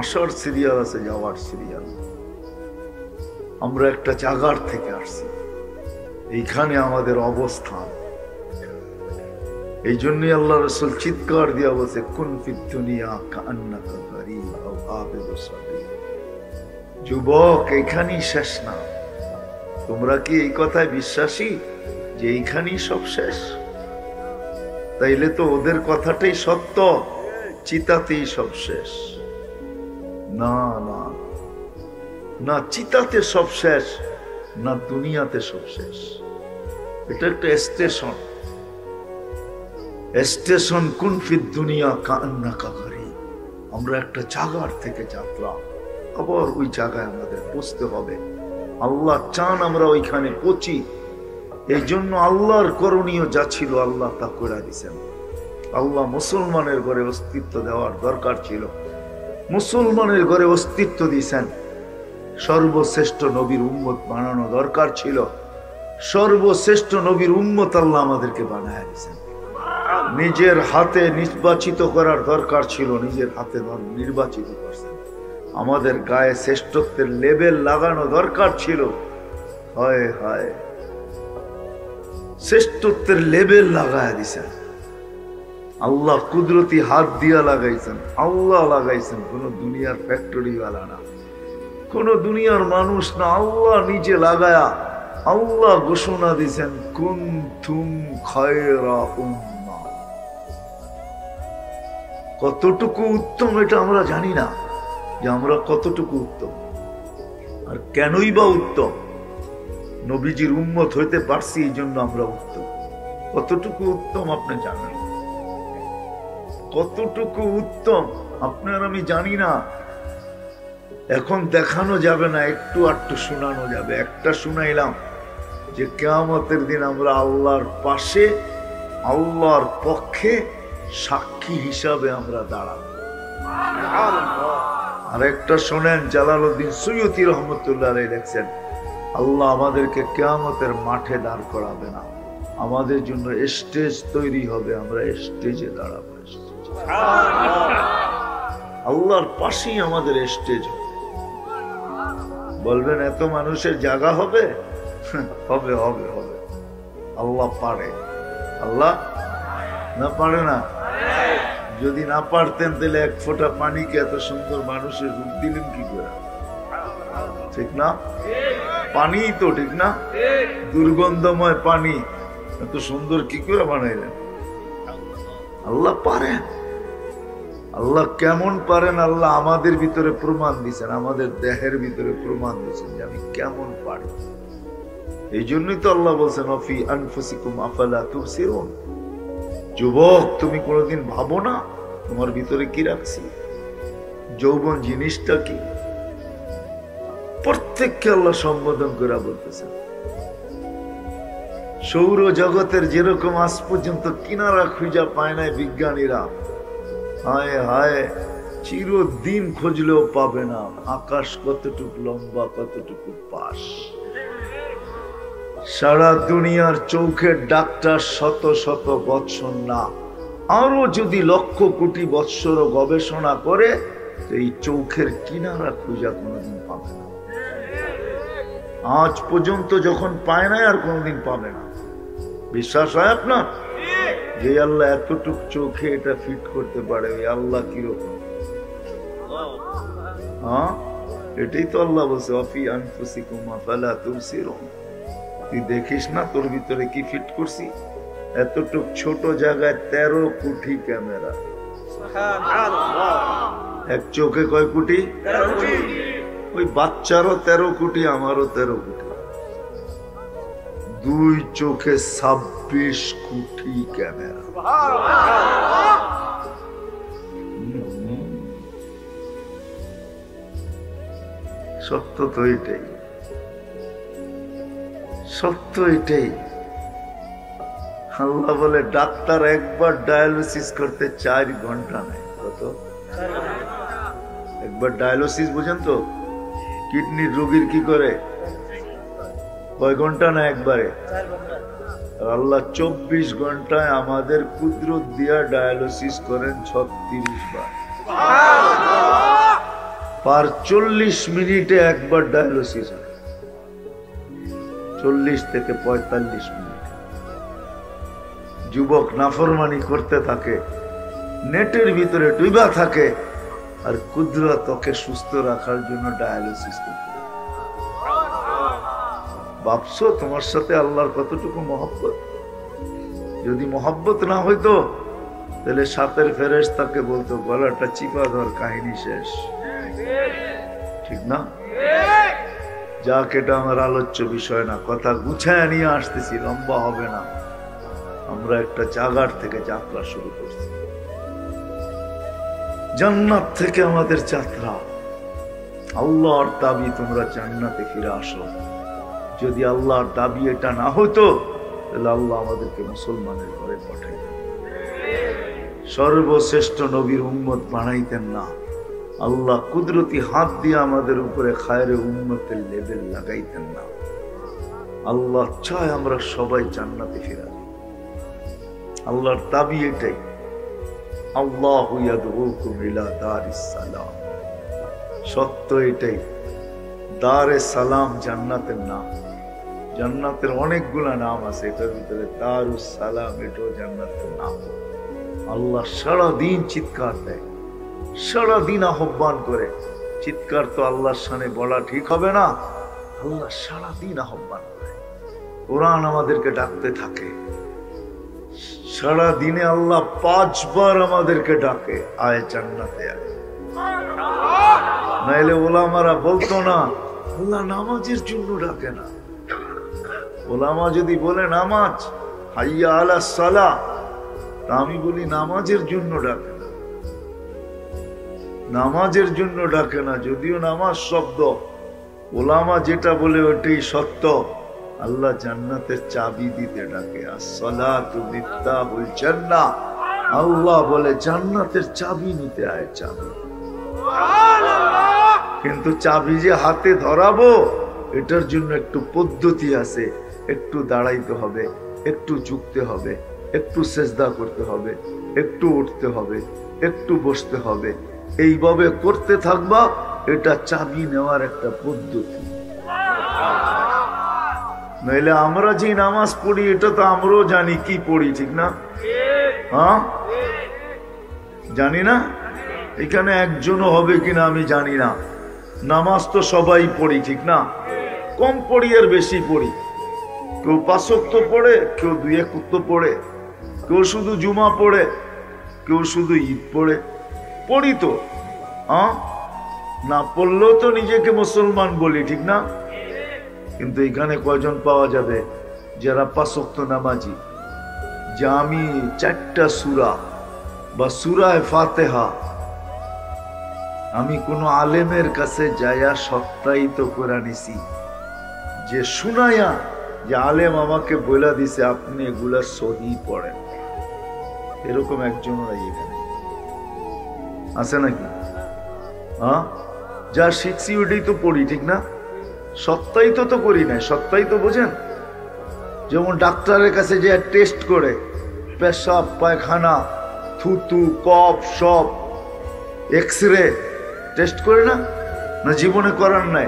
আসার সিরিয়াল আছে, যাওয়ার সিরিয়াল। আমরা একটা জায়গার থেকে আসছি, এইখানে আমাদের অবস্থান। এই জন্যই আল্লাহ রাসূল চিৎকার দিয়া বলছে, কুন ফিদ দুনিয়া কাআন্নাকা গারীব আও আবিদু সাবিল। যুবক, এইখানেই শেষ না। তোমরা কি এই কথায় বিশ্বাসী যে এইখানেই সব শেষ? তাইলে তো ওদের কথাটাই সত্য, চিতাতেই সব শেষ। না না না, চিতাতে সব শেষ না, দুনিয়াতে সব শেষ। এটা একটা স্টেশন। স্টেশন কুন ফিদ দুনিয়া কাআন্নাকা গারীব। আমরা একটা জায়গার থেকে যাত্রা, আবার ওই জায়গায় আমাদের পৌঁছতে হবে। আল্লাহ চান আমরা ওইখানে পৌঁছি। এই জন্য আল্লাহর করণীয় যা ছিল আল্লাহ তা করে দিয়েছেন। আল্লাহ মুসলমানের ঘরে অস্তিত্ব দেওয়ার দরকার ছিল, মুসলমানের ঘরে অস্তিত্ব দিয়েছেন। সর্বশ্রেষ্ঠ নবীর উম্মত বানানো দরকার ছিল, সর্বশ্রেষ্ঠ নবীর উম্মত আল্লাহ আমাদেরকে বানায় দিয়েছেন। নিজের হাতে নির্বাচিত করার দরকার ছিল, নিজের হাতে নির্বাচিত করছেন। আমাদের গায়ে শ্রেষ্ঠত্বের লেবেল লাগানো দরকার ছিল, হায় হায়, শ্রেষ্ঠত্বের লেবেল লাগায় দিছেন। আল্লাহ কুদরতি হাত দিয়া লাগাইছেন, আল্লাহ লাগাইছেন, কোন দুনিয়ার ফ্যাক্টরি ওয়ালা না, কোন দুনিয়ার মানুষ না। আল্লাহ নিজে লাগায়া আল্লাহ ঘোষণা দিছেন, কুনতুম খায়রা উম্মাহ। কতটুকু উত্তম এটা আমরা জানি না, যে আমরা কতটুকু উত্তম আর কেনই বা উত্তম। নবীজির উম্মত হইতে পারছি, এই জন্য আমরা উত্তম। কতটুকু উত্তম আপনি জানেন? কতটুকু উত্তম আপনার আমি জানি না। এখন দেখানো যাবে না, একটু আটটু শোনানো যাবে। একটা শুনাইলাম যে কিয়ামতের দিন আমরা আল্লাহর পাশে, আল্লাহর পক্ষে সাক্ষী হিসাবে আমরা দাঁড়াবো। আর একটা শোনেন, জালালউদ্দিন সৈয়দী রহমতুল্লাহ আলাইহি লেখছেন, আল্লাহ আমাদেরকে কিয়ামতের মাঠে দাঁড় করাবে না, আমাদের জন্য স্টেজ তৈরি হবে, আমরা স্টেজে দাঁড়াবো। আল্লাহর পাশেই আমাদের স্টেজ হবে। বলবেন এত মানুষের জায়গা হবে? হবে হবে হবে। আল্লাহ পারে। আল্লাহ না পারে না? যদি না পারতেন তাহলে এক ফোঁটা পানিকে এত সুন্দর মানুষের রূপ দিলেন কি করে? ঠিক না? পানি তো, ঠিক না? দুর্গন্ধময় পানি এত সুন্দর কি করে বানাইলেন? আল্লাহ পারেন। আল্লাহ কেমন পারেন আল্লাহ আমাদের ভিতরে প্রমাণ দিচ্ছেন, আমাদের দেহের ভিতরে প্রমাণ দিচ্ছেন যে আমি কেমন পারি। এই জন্যই তো আল্লাহ বলছেন অফি আনফুসিকুম আফালা তুবসিরুন। যুবক, তুমি কোনোদিন ভাবো না তোমার ভিতরে কি রাখছি, যৌবন জিনিসটা কি? প্রত্যেককে আল্লাহ সম্বোধন করে বলতেছেন। সৌর জগতের যেরকম আজ পর্যন্ত কিনারা খুঁজা পায় নাই বিজ্ঞানীরা, হায় হায় চিরদিন খুঁজলেও পাবে না আকাশ কতটুকু লম্বা, কতটুকু পাশ। সারা দুনিয়ার চোখের ডাক্তার শত শত বৎসর না, আরো যদি লক্ষ কোটি বৎসর গবেষণা করে এই চোখের কিনারা খুঁজা কোনোদিন পাবে না। আজ পর্যন্ত যখন পায় না আর কোনোদিন পাবে না। বিশ্বাস হয় আপনার? যে আল্লাহ এতটুক চোখে এটা ফিট করতে পারে, ওই আল্লাহ কিরকম? হ্যাঁ, এটাই তো আল্লাহ বলছে অফি আনফুসিকুম আফালা তুবসিরুন। তুই দেখিস না তোর ভিতরে কি ফিট করছি? এতটুক ছোট জায়গায় 13 কোটি ক্যামেরা। এক চোখে কয় কোটি? 13 কোটি। ওই বাচ্চারও 13 কোটি, আমারও 13 কোটি। দুই চোখে 26 কোটি ক্যামেরা। সত্য তো এটাই, সত্য এটাই। আল্লাহ বলে ডাক্তার একবার ডায়ালিসিস করতে 4 ঘন্টা নেয়। কত? একবার ডায়ালিসিস বুঝেন তো? কিডনির রোগীর কি করে? কয় ঘন্টা না একবারে? আল্লাহ 24 ঘন্টায় আমাদের কুদরত দিয়া ডায়ালিসিস করেন 36 বার। পার 40 মিনিটে একবার ডায়ালিসিস হয়, 40 থেকে 45 মিনিট। যুবক নাফরমানি করতে থাকে, নেটের ভিতরে ডুবা থাকে, আর কুদরত তোকে সুস্থ রাখার জন্য ডায়ালিসিস করতে। ভাবছো তোমার সাথে আল্লাহর কতটুকু মহব্বত? যদি মহব্বত না হইতো তাহলে সাপের ফেরেশতাকে বলতো গলাটা চিপা ধর, কাহিনী শেষ। ঠিক না? যাক, এটা আমার আলোচ্য বিষয় না, কথা গুছায় নিয়ে আসতেছি, লম্বা হবে না। আমরা একটা জায়গার থেকে যাত্রা শুরু করছি, জান্নাত থেকে আমাদের যাত্রা। আল্লাহর দাবি তোমরা জান্নাতে ফিরে আসো। যদি আল্লাহর দাবি এটা না হতো তাহলে আল্লাহ আমাদেরকে মুসলমানের ঘরে পাঠাইতেন, সর্বশ্রেষ্ঠ নবীর উম্মত বানাইতেন না। আল্লাহ কুদরতি হাত দিয়ে আমাদের উপরে খায়রে উম্মতের লেবেল লাগাইতেন না। আল্লাহ চায় আমরা সবাই জান্নাতে ফিরে যাই। আল্লাহর দাবি এটাই, আল্লাহু ইয়াদউকুম ইলা দারিস সালাম। সত্য এটাই, দারে সালাম জান্নাতের নাম। জান্নাতের অনেকগুলা নাম আছে, এটার ভিতরে দারুস সালাম এটাও জান্নাতের নাম। আল্লাহ সারাদিন চিৎকার দেয়, সারাদিন আহ্বান করে। চিৎকার তো আল্লাহর সামনে বলা ঠিক হবে না, আল্লাহ সারাদিন আহ্বান করে। কোরআন আমাদেরকে ডাকতে থাকে, সারা দিনে আল্লাহ 5 বার আমাদেরকে ডাকে, আয় জান্নাতে আয়। নাইলে ওলামারা বলতো না আল্লাহ নামাজের জন্য ডাকে না। ওলামা যদি বলে নামাজ, হাইয়া আলাস সালাহ, তা আমি বলি নামাজের জন্য ডাকে না, নামাজের জন্য ডাকে না। যদিও নামাজ শব্দ, ওলামা যেটা বলে ওটাই সত্য। আল্লাহ জান্নাতের চাবি দিতে ডাকে, আসসালাতু মিফতাহুল জান্নাহ। আল্লাহ বলে জান্নাতের চাবি নিতে আয়, চাবি। কিন্তু চাবি যে হাতে ধরাবো এটার জন্য একটু পদ্ধতি আছে, একটু দাঁড়াইতে হবে, একটু ঝুঁকতে হবে, একটু সেজদা করতে হবে, একটু উঠতে হবে, একটু বসতে হবে। এইভাবে করতে থাকবা, এটা চাবি নেওয়ার একটা পদ্ধতি। নইলে আমরা যে নামাজ পড়ি এটা তো আমরাও জানি কি পড়ি, ঠিক না? হ্যাঁ, জানি না? এখানে একজনও হবে কিনা আমি জানি না। নামাজ তো সবাই পড়ি, ঠিক না? কম পড়ি আর বেশি পড়ি। কেউ 5 ওয়াক্ত পড়ে, কেউ 2 ওয়াক্ত পড়ে, কেউ শুধু জুমা পড়ে, কেউ শুধু ঈদ পড়ে। পড়ি তো, না পড়লেও তো নিজেকে মুসলমান বলি, ঠিক না? কিন্তু এখানে কয়জন পাওয়া যাবে যারা 5 ওয়াক্ত নামাজি, যে আমি 4টা সূরা বা সূরায়ে ফাতিহা আমি কোন আলেমের কাছে যাইয়া সত্যায়িত করে নিছি, যে শুনাইয়া যে আলেম আমাকে বলে দিছে আপনি এগুলা সহি পড়েন, এরকম একজন এখানে আছে নাকি? হ্যাঁ, যা শিখছি ওইটাই তো পড়ি, ঠিক না? সত্যায়িত তো করি নাই। সত্যায়িত বোঝেন? যেমন ডাক্তারের কাছে যে টেস্ট করে পেশাব, পায়খানা, থুতু, কফ সব এক্সরে টেস্ট করে না? না জীবনে করার নাই?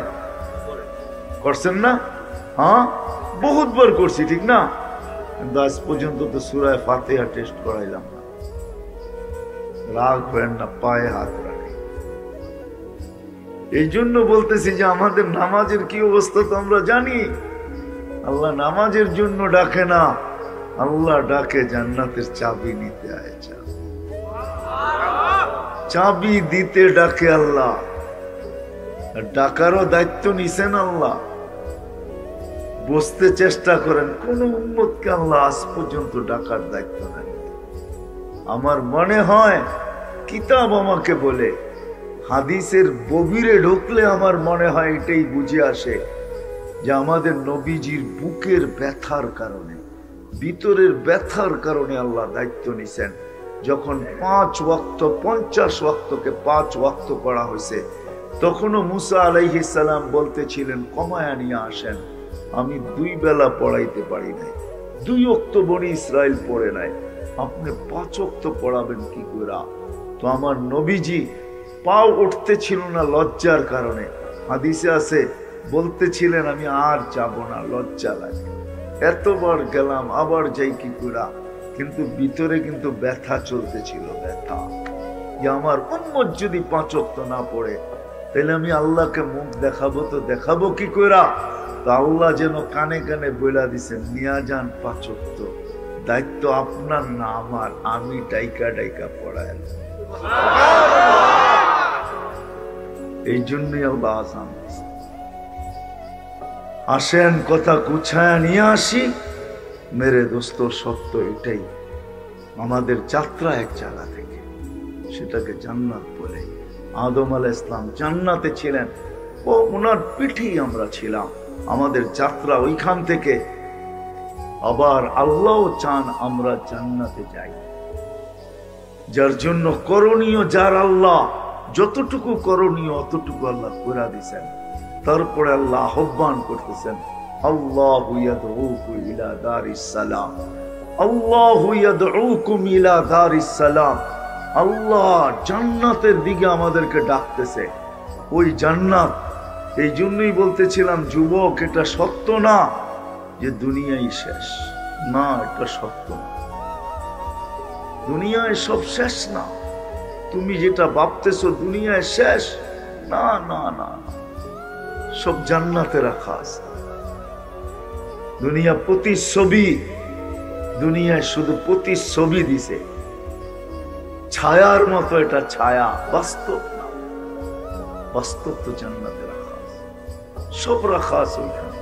করছেন না? হ্যাঁ, বহুতবার করছি, ঠিক না? কিন্তু আজ পর্যন্ত তো সূরা ফাতিহা টেস্ট করাইলাম না। রাগ করেন না, পায়ে হাত রাখি। এই জন্য বলতেছি যে আমাদের নামাজের কি অবস্থা তো আমরা জানি। আল্লাহ নামাজের জন্য ডাকে না, আল্লাহ ডাকে জান্নাতের চাবি নিতে আয়। চাবি দিতে ডাকে আল্লাহ, ডাকারও দায়িত্ব নিছেন আল্লাহ। বুঝতে চেষ্টা করেন, কোন উম্মতকে আল্লাহ আজ পর্যন্ত ডাকার দায়িত্ব নেন। আমার মনে হয় কিতাব আমাকে বলে, হাদিসের গভীরে ঢুকলে আমার মনে হয় এটাই বুঝে আসে যে আমাদের নবীজির বুকের ব্যথার কারণে, ভিতরের ব্যথার কারণে আল্লাহ দায়িত্ব নিছেন। যখন 5 ওয়াক্ত 50 ওয়াক্তকে 5 ওয়াক্ত করা হয়েছে, তখনও মুসা আলাইহিস সালাম বলতেছিলেন কমায়া নিয়ে আসেন, আমি 2 বেলা পড়াইতে পারি নাই, 2 ওয়াক্ত বনি ইসরাইল পড়ে নাই, আপনি 5 ওয়াক্ত পড়াবেন কি করে? তো আমার নবীজি পাও উঠতে ছিল না লজ্জার কারণে। হাদিসে আছে বলতেছিলেন আমি আর যাব না, লজ্জা লাগে, এতবার গেলাম আবার যাই কি করে? কিন্তু ভিতরে কিন্তু ব্যথা চলতেছিল, ব্যথা যে আমার উম্মত যদি 5 ওয়াক্ত না পড়ে তাহলে আমি আল্লাহকে মুখ দেখাবো, তো দেখাবো কি করে? তো আল্লাহ যেন কানে কানে বইলা দিছেন, নিয়া যান 5 ওয়াক্ত, দায়িত্ব আপনার না আমার, আমি ডাইকা ডাইকা পড়ায়। এই জন্যই আল্লাহ আযান দিয়েছে। আসেন কথা গুছায়া নিয়ে আসি। মেরে দোস্ত, সত্য এটাই, আমাদের যাত্রা এক জায়গা থেকে, সেটাকে জান্নাত বলে। আদম আলাইহিস সালাম জান্নাতে ছিলেন, ও ওনার পিঠেই আমরা ছিলাম। আমাদের যাত্রা ওইখান থেকে। আবার আল্লাহ চান আমরা জান্নাতে যাই, যার জন্য করণীয়, যার আল্লাহ যতটুকু করণীয় অতটুকু আল্লাহ করে দিয়েছেন। তারপরে আল্লাহ আহ্বান করতেছেন, আল্লাহু ইয়াদউকুম ইলা দারিস সালাম, আল্লাহু ইয়াদউকুম ইলা দারিস সালাম। আল্লাহ জান্নাতের দিকে আমাদেরকে ডাকতেছে, ওই জান্নাত। এই জন্যই বলতেছিলাম যুবক, এটা সত্য না যে দুনিয়াই শেষ, না, এটা সত্য না। দুনিয়ায় সব শেষ না। তুমি যেটা ভাবতেছো দুনিয়ায় শেষ, না না না, সব জান্নাতে রাখা আছে। দুনিয়া প্রতিচ্ছবি, দুনিয়ায় শুধু প্রতিচ্ছবি দিছে, ছায়ার মতো। এটা ছায়া, বাস্তব না। বাস্তব তো জান্নাতে রাখা আছে, সব রাখা আছে ওইখানে।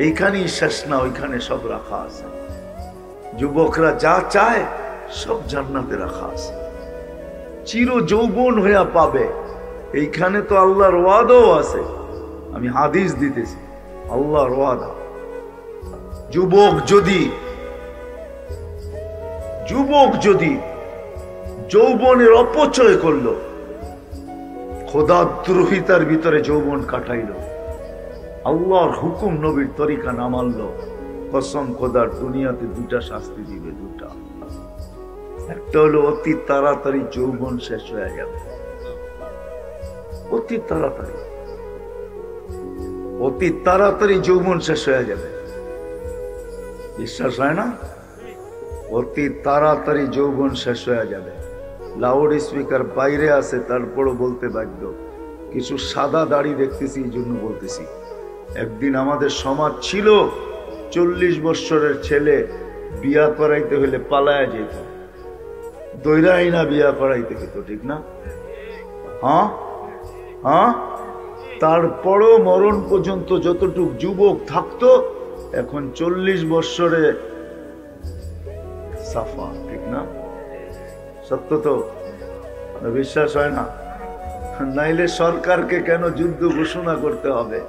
এইখানেই শেষ না, ওইখানে সব রাখা আছে। যুবকরা যা চায় সব জান্নাতে রাখা আছে, চির যৌবন হইয়া পাবে। এইখানে তো আল্লাহর ওয়াদাও আছে, আমি হাদিস দিতেছি, আল্লাহর ওয়াদা। যুবক যদি যৌবনের অপচয় করলো, খোদাদ্রোহিতার ভিতরে যৌবন কাটাইল, আল্লাহর হুকুম নবীর তরিকা না মানল, কসম খোদার দুনিয়াতে 2টা শাস্তি দিবে, 2টা। একটা হলো অতি তাড়াতাড়ি যৌবন শেষ হয়ে যাবে, অতি তাড়াতাড়ি যৌবন শেষ হয়ে যাবে। বিশ্বাস হয় না? অতি তাড়াতাড়ি যৌবন শেষ হয়ে যাবে। লাউড স্পিকার বাইরে আছে, তারপরও বলতে বাধ্য। কিছু সাদা দাড়ি দেখতেছি, এই জন্য বলতেছি। একদিন আমাদের সমাজ ছিল 40 বৎসরের ছেলে বিয়া করাইতে হলে পালায়া যেত, দৈরাই না বিয়া করাইতে হতো, ঠিক না? হ্যাঁ, তারপরও মরণ পর্যন্ত যতটুক যুবক থাকতো, এখন 40 বৎসরে সাফা। ঠিক না? সত্য তো? বিশ্বাস হয় না? নাইলে সরকারকে কেন যুদ্ধ ঘোষণা করতে হবে?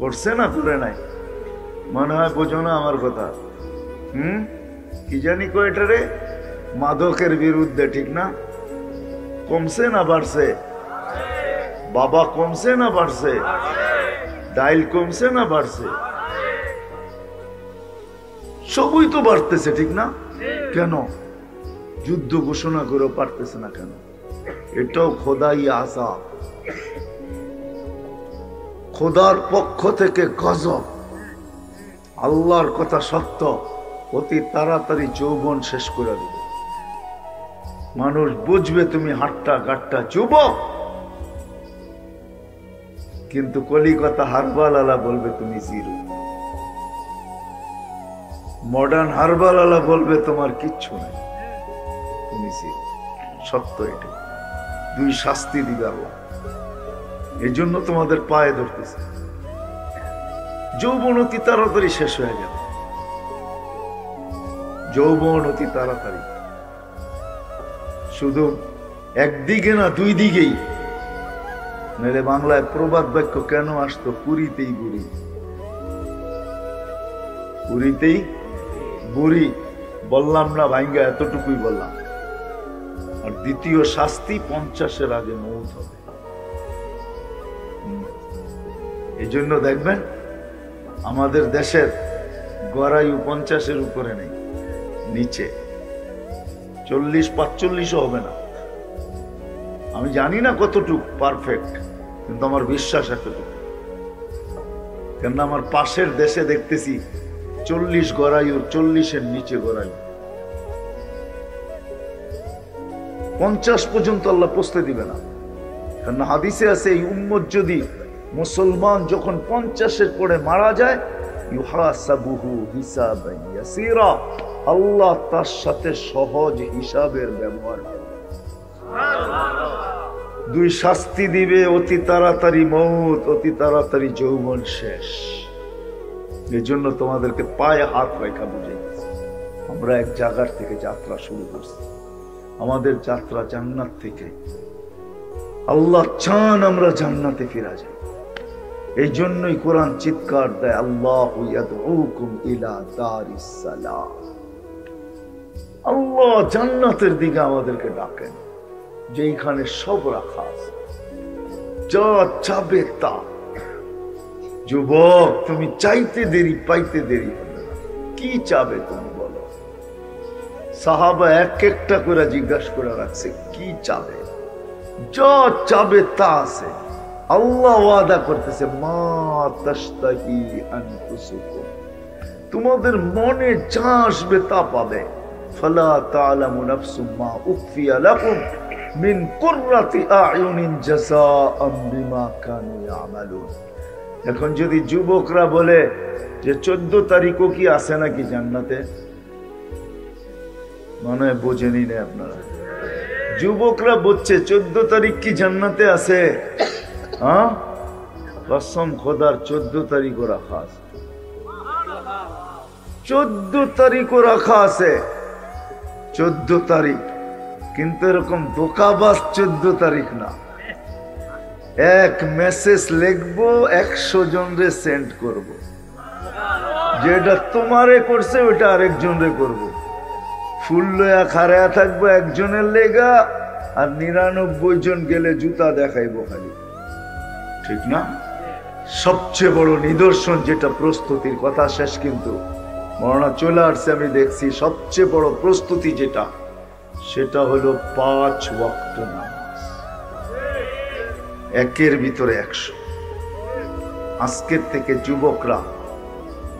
করছে না করে নাই? মনে হয় বোঝো না আমার কথা। কি জানি কয়টারে মাদকের বিরুদ্ধে। ঠিক না? কমছে না বাড়ছে? বাবা কমছে না বাড়ছে? ডাইল কমছে না বাড়ছে? সবই তো বাড়তেছে। ঠিক না? কেন যুদ্ধ ঘোষণা করে পারতেছে না কেন? এটাও খোদাই আযাব, খোদার পক্ষ থেকে গজব। আল্লাহর কথা সত্য, অতি তাড়াতাড়ি যৌবন শেষ করে দিবে। মানুষ বুঝবে তুমি হাট্টা গাট্টা যুবক, কিন্তু কলিকাতা হারবাল আলা বলবে তুমি জিরো। মডার্ন হারবাল আলা বলবে তোমার কিচ্ছু নাই, তুমি জিরো। সত্য এটা। দুই শাস্তি দিবে আল্লাহ। এই জন্য তোমাদের পায়ে ধরতেছে। যৌবন অতি তাড়াতাড়ি শেষ হয়ে যাবে, যৌবন অতি তাড়াতাড়ি। শুধু একদিকে না, দুই দিকেই। নাহলে বাংলায় প্রবাদ বাক্য কেন আসতো? পুরীতেই বুড়ি, পুরীতেই বুড়ি। বললাম না ভাইঙ্গা? এতটুকুই বললাম। আর দ্বিতীয় শাস্তি 50-এর আগে মৌত হবে। এই জন্য দেখবেন আমাদের দেশের গড়ায়ু 50-এর উপরে নেই, নিচে 40-45 হবে না। আমি জানি না কতটুক পারফেক্ট, কিন্তু আমার বিশ্বাস এতটুকু। কেননা আমার পাশের দেশে দেখতেছি 40 গড়ায়ুর 40-এর নিচে গড়ায়ু। 50 পর্যন্ত আল্লাহ পৌঁছতে দিবে না। কেননা হাদিসে আছে, এই উম্মত যদি, মুসলমান যখন 50-এর পরে মারা যায়, ইউহাসাবুহু হিসাবান ইয়াসীরা, আল্লাহ তার সাথে সহজ হিসাবের ব্যবহার করবে। দুই শাস্তি দিবে, অতি তাড়াতাড়ি মৌত, অতি তাড়াতাড়ি যৌবন শেষ। এই জন্য তোমাদেরকে পায়ে হাত রেখা বুঝাইতেছি, আমরা এক জায়গার থেকে যাত্রা শুরু করছি। আমাদের যাত্রা জান্নাত থেকে। আল্লাহ চান আমরা জান্নাতে ফিরা যাই। এই জন্যই কোরআন চিৎকার দেয়, আল্লাহু ইয়াদউকুম ইলা দারিস সালাম। আল্লাহ জান্নাতের দিকে আমাদেরকে ডাকেন, যেখানে সব রাখা আছে, যা চাবে তা। যুবক, তুমি চাইতে দেরি পাইতে দেরি হবে না। কি চাবে তুমি বলো? সাহাবা এক একটা করে জিজ্ঞাসা করে রাখছে, কি চাবে? যা চাবে তা আছে। আল্লাহ ওয়াদা করতেছে, মা তাশতাহি আনফুসুকুম, তোমাদের মনে যা আসবে তা পাবে। ফালা তা'লামু নাফসুম মা উখফিয়া লাকুম মিন কুররাতি আ'য়ুনিন জাযাআম বিমা কানু ইয়ামালুন। এখন যদি যুবকরা বলে যে 14 তারিখও কি আছে নাকি জান্নাতে, মনে হয় বোঝেনি না আপনারা। যুবকরা বলছে 14 তারিখ কি জান্নাতে আছে? হ্যাঁ, কসম খোদার 14 তারিখও রাখা আছে, 14 তারিখও রাখা আছে। 14 তারিখ, কিন্তু এরকম ধোঁকাবাজ 14 তারিখ না। এক মেসেজ লিখবো, 100 জনরে সেন্ড করব, যেটা তোমারে করছে ওটা আরেকজনরে করব। ফুল লয়া খাড়া থাকবো একজনের লেগা, আর 99 জন গেলে জুতা দেখাইবো খালি। ঠিক না? সবচেয়ে বড় নিদর্শন যেটা, প্রস্তুতির কথা শেষ, কিন্তু মরনা চলে আসছে, আমি দেখছি। সবচেয়ে বড় প্রস্তুতি যেটা, সেটা হলো 5 ওয়াক্ত নামাজ, একের ভিতরে 100। আজকের থেকে যুবকরা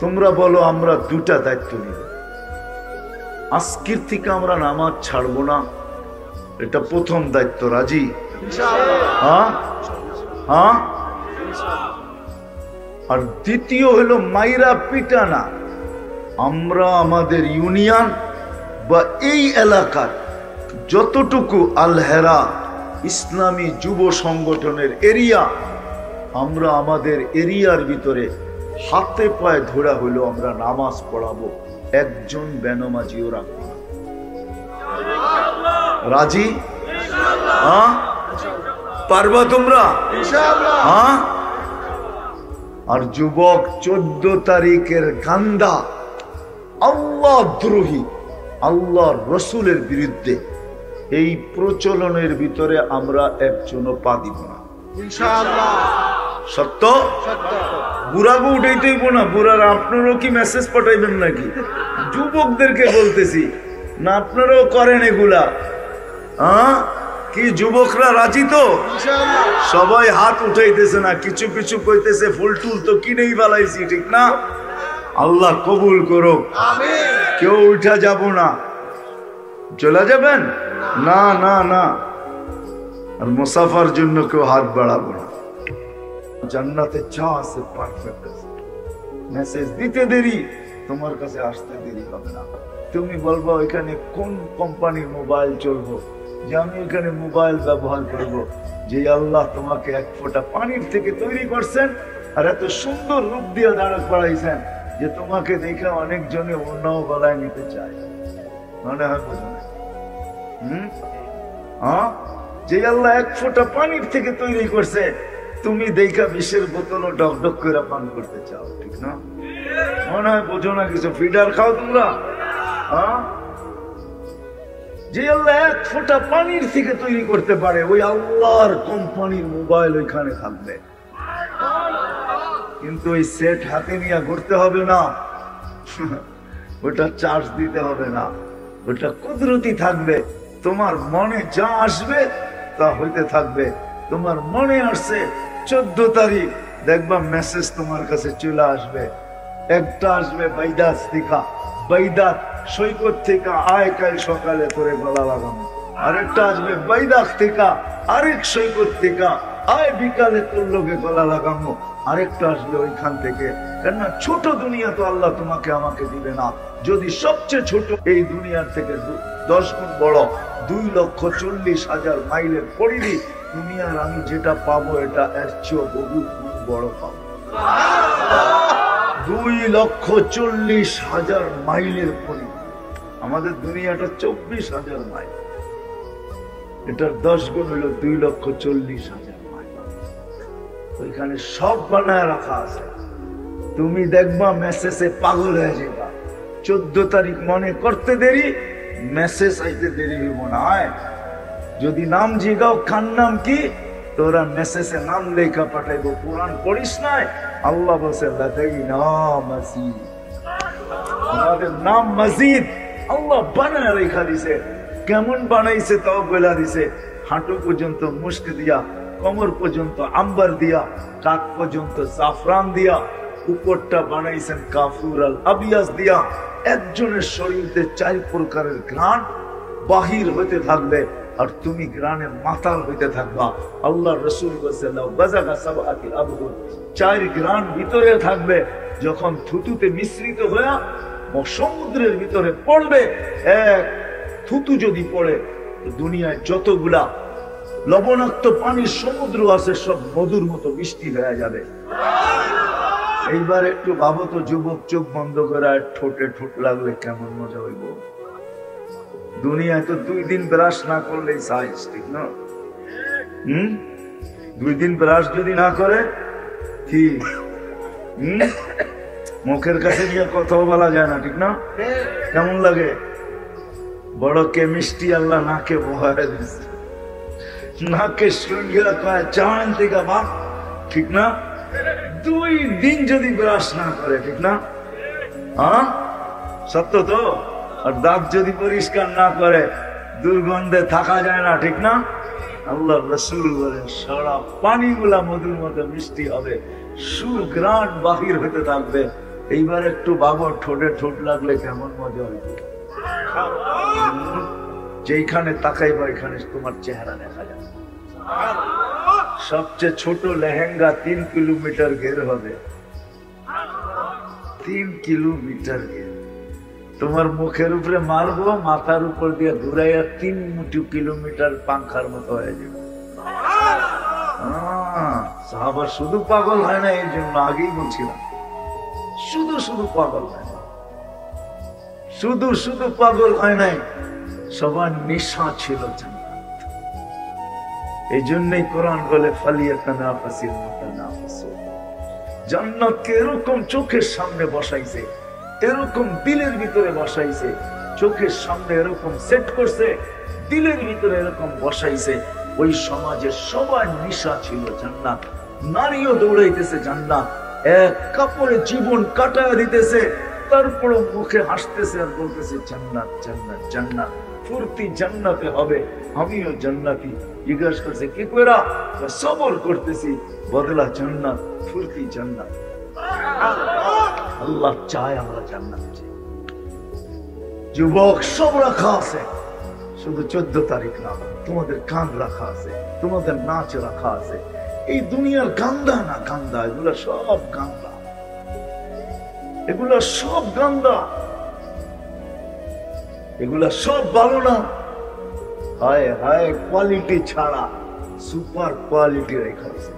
তোমরা বলো, আমরা 2টা দায়িত্ব নিব। আজকের থেকে আমরা নামাজ ছাড়বো না, এটা প্রথম দায়িত্ব। রাজি? হ্যাঁ হ্যাঁ। আর দ্বিতীয় হলো মাইরা পিটা না। আমরা আমাদের ইউনিয়ন বা এই এলাকার যতটুকু আল হেরা ইসলামী যুব সংগঠনের এরিয়া, আমরা আমাদের এরিয়ার ভিতরে হাতে পায়ে ধরা হইলো আমরা নামাজ পড়াবো, একজন বেনমাজিও রাখবো না। রাজি? হ্যাঁ, পারবা তোমরা? হ্যাঁ। আর যুবক 14 তারিখের গান্দা আল্লাহ দ্রোহী, আল্লাহ রসুলের বিরুদ্ধে, এই প্রচলনের ভিতরে আমরা একজনও পা দিব না ইনশাআল্লাহ। সত্য? বুড়াকে উঠাইতেই না, বুড়ারা আপনারও কি মেসেজ পাঠাইবেন নাকি? যুবকদেরকে বলতেছি না, আপনারাও করেন এগুলা? হ্যাঁ, কি যুবকরা রাজি তো? সবাই হাত উঠাইতেছে না, কিছু কিছু কইতেছে ফুল টুল তো কিনেই বালাইছি, ঠিক না? আল্লাহ কবুল করুক। কেউ উঠা যাব না। চলে যাবেন? না না না। আর মুসাফার জন্য কেউ হাত বাড়াবো না। জান্নাতে যা আছে পারফেক্ট আছে। মেসেজ দিতে দেরি, তোমার কাছে আসতে দেরি হবে না। তুমি বলবো এখানে কোন কোম্পানির মোবাইল চলবো, যে আমি এখানে মোবাইল ব্যবহার করব, যে আল্লাহ তোমাকে এক ফোঁটা পানির থেকে তৈরি করছেন আর এত সুন্দর রূপ দিয়ে দাঁড়া করাইছেন যে তোমাকে দেখে অনেকজনে অন্যও গলায় নিতে চায়। মনে হয় বোঝো না? হ্যাঁ, যে আল্লাহ এক ফোঁটা পানির থেকে তৈরি করছে, তুমি দেখা বিষের বোতলও ডক ডক করে পান করতে চাও, ঠিক না? মনে হয় বোঝো না কিছু। ফিডার খাও তোমরা? হ্যাঁ, যে আল্লাহ এক ফোঁটা পানির থেকে তৈরি করতে পারে, ওই আল্লাহর কোম্পানির মোবাইল ওইখানে থাকবে, কিন্তু ওই সেট হাতে নিয়ে ঘুরতে হবে না, ওটা চার্জ দিতে হবে না, ওটা কুদরতি থাকবে। তোমার মনে যা আসবে তা হইতে থাকবে। তোমার মনে আসছে 14 তারিখ, দেখবা মেসেজ তোমার কাছে চলে আসবে। একটা আসবে বাইদাত থেকে, বাইদাত সৈকত থেকে, আয় কাল সকালে তোরে গলা লাগানো। আরেকটা আসবে বাইদাত থেকে, আরেক সৈকত থেকে, আয় বিকালে তোর লোকে গলা লাগানো। আরেকটা আসবে ওইখান থেকে। কেননা ছোট দুনিয়া তো আল্লাহ তোমাকে আমাকে দিবে না। যদি সবচেয়ে ছোট এই দুনিয়ার থেকে 10 গুণ বড় 2,40,000 মাইলের পরিধি, তুমি আর আমি যেটা পাবো এটা এর চেয়েও বহু গুণ বড় পাবো। 2,40,000 মাইলের পরিধি। আমাদের দুনিয়াটা 24,000 মাইল, এটার 10 গুণ হলো 2,40,000 মাইল। ওইখানে সব বানায় রাখা আছে। তুমি দেখবা মেসেজে পাগল হয়ে যাবা। 14 তারিখ মনে করতে দেরি, মেসেজ আইতে দেরি হইব না। যদি নাম জিগাও খান নাম কি, তোরা মেসেজে নাম লেখা পাঠাইবো। কোরআন পড়িস নাই? আল্লাহ বলছে আমাদের নাম মসজিদ আল্লাহ বানায় রেখা দিছে। কেমন বানাইছে তাও বলা দিছে। হাঁটু পর্যন্ত মুস্ক দিয়া, কোমর পর্যন্ত আম্বার দিয়া, কাক পর্যন্ত জাফরান দিয়া, উপরটা বানাইছেন কাফুর আল আবিয়াস দিয়া। একজনের শরীরে 4 প্রকারের ঘ্রাণ বাহির হইতে থাকবে, আর তুমি গ্রানে মাতাল হইতে থাকবা। আল্লাহ রসুল বলছেন 4 গ্রান ভিতরে থাকবে। যখন থুতুতে মিশ্রিত হয়ে সমুদ্রের ভিতরে পড়বে, এক থুতু যদি পড়ে, দুনিয়ায় যতগুলা লবণাক্ত পানির সমুদ্র আছে সব মধুর মতো মিষ্টি হয়ে যাবে। এইবার একটু ভাবো তো, যুবক চোখ বন্ধ করে ঠোঁটে ঠোঁট লাগলে কেমন মজা হইব। দুনিয়ায় তো 2 দিন ব্রাশ না করলেই সাইজ, ঠিক না? 2 দিন ব্রাশ যদি না করে কি মুখের কাছে নিয়ে কথাও বলা যায় না, ঠিক না? কেমন লাগে? বড় কেমিস্ট্রি আল্লাহ নাকে বহায় দিচ্ছে, নাকে সঙ্গে চান থেকে ভাব, ঠিক না? 2 দিন যদি ব্রাশ না করে, ঠিক না? হ্যাঁ, সত্য তো। আর দাঁত যদি পরিষ্কার না করে, দুর্গন্ধে থাকা যায় না, ঠিক না? আল্লাহ রাসূল বলেন সারা পানিগুলা মধুর মতো মিষ্টি হবে, সুঘ্রাণ বাহির হতে থাকবে। এইবার একটু ভাবো, ঠোঁটে ঠোঁট লাগলে কেমন মজা হইবে। যেখানে তাকাইবা এখানে তোমার চেহারা দেখা যাবে। সবচেয়ে ছোট লেহেঙ্গা 3 কিলোমিটার ঘের হবে, 3 কিলোমিটার ঘের। তোমার মুখের উপরে মারবো, মাথার উপর দিয়ে ঘুরাইয়া 3 কিলোমিটার পাংখার মতো হয়ে যাবে। সাহাবা শুধু পাগল হয় না, এই জন্য আগেই বলছিলাম, শুধু শুধু পাগল হয় না, শুধু শুধু পাগল হয় নাই, সবার নেশা ছিল জান্নাত। এই জন্যই কোরআন বলে ফালিয়াতানাফাসিল মুতানাফিসুন। জান্নাতকে এরকম চোখের সামনে বসাইছে, এরকম দিলের ভিতরে বসাইছে, চোখের সামনে এরকম সেট করছে, দিলের ভিতরে এরকম বসাইছে। ওই সমাজের সবার নেশা ছিল জান্নাত, নারীও দৌড়াইতেছে জান্নাত, এক কাপড়ে জীবন কাটায় দিতেছে, তারপরে মুখে হাসতেছে আর বলতেছে জান্নাত জান্নাত জান্নাত, ফুর্তি জান্নাতে হবে, আমিও জান্নাতি। জিজ্ঞাসা করছে কি কইরা? সবর করতেছি, বদলা জান্নাত, ফুর্তি জান্নাত। আল্লাহ চায় আমরা জান্নাত চাই। যুবক সব রাখা আছে, শুধু 14 তারিখ না, তোমাদের গান রাখা আছে, তোমাদের নাচ রাখা আছে। এই দুনিয়ার গান্দা না গান্দা, এগুলা সব গান্দা, এগুলা সব গান্দা, এগুলা সব ভালো না। হায় হায়, কোয়ালিটি ছাড়া সুপার কোয়ালিটি রেখা আছে।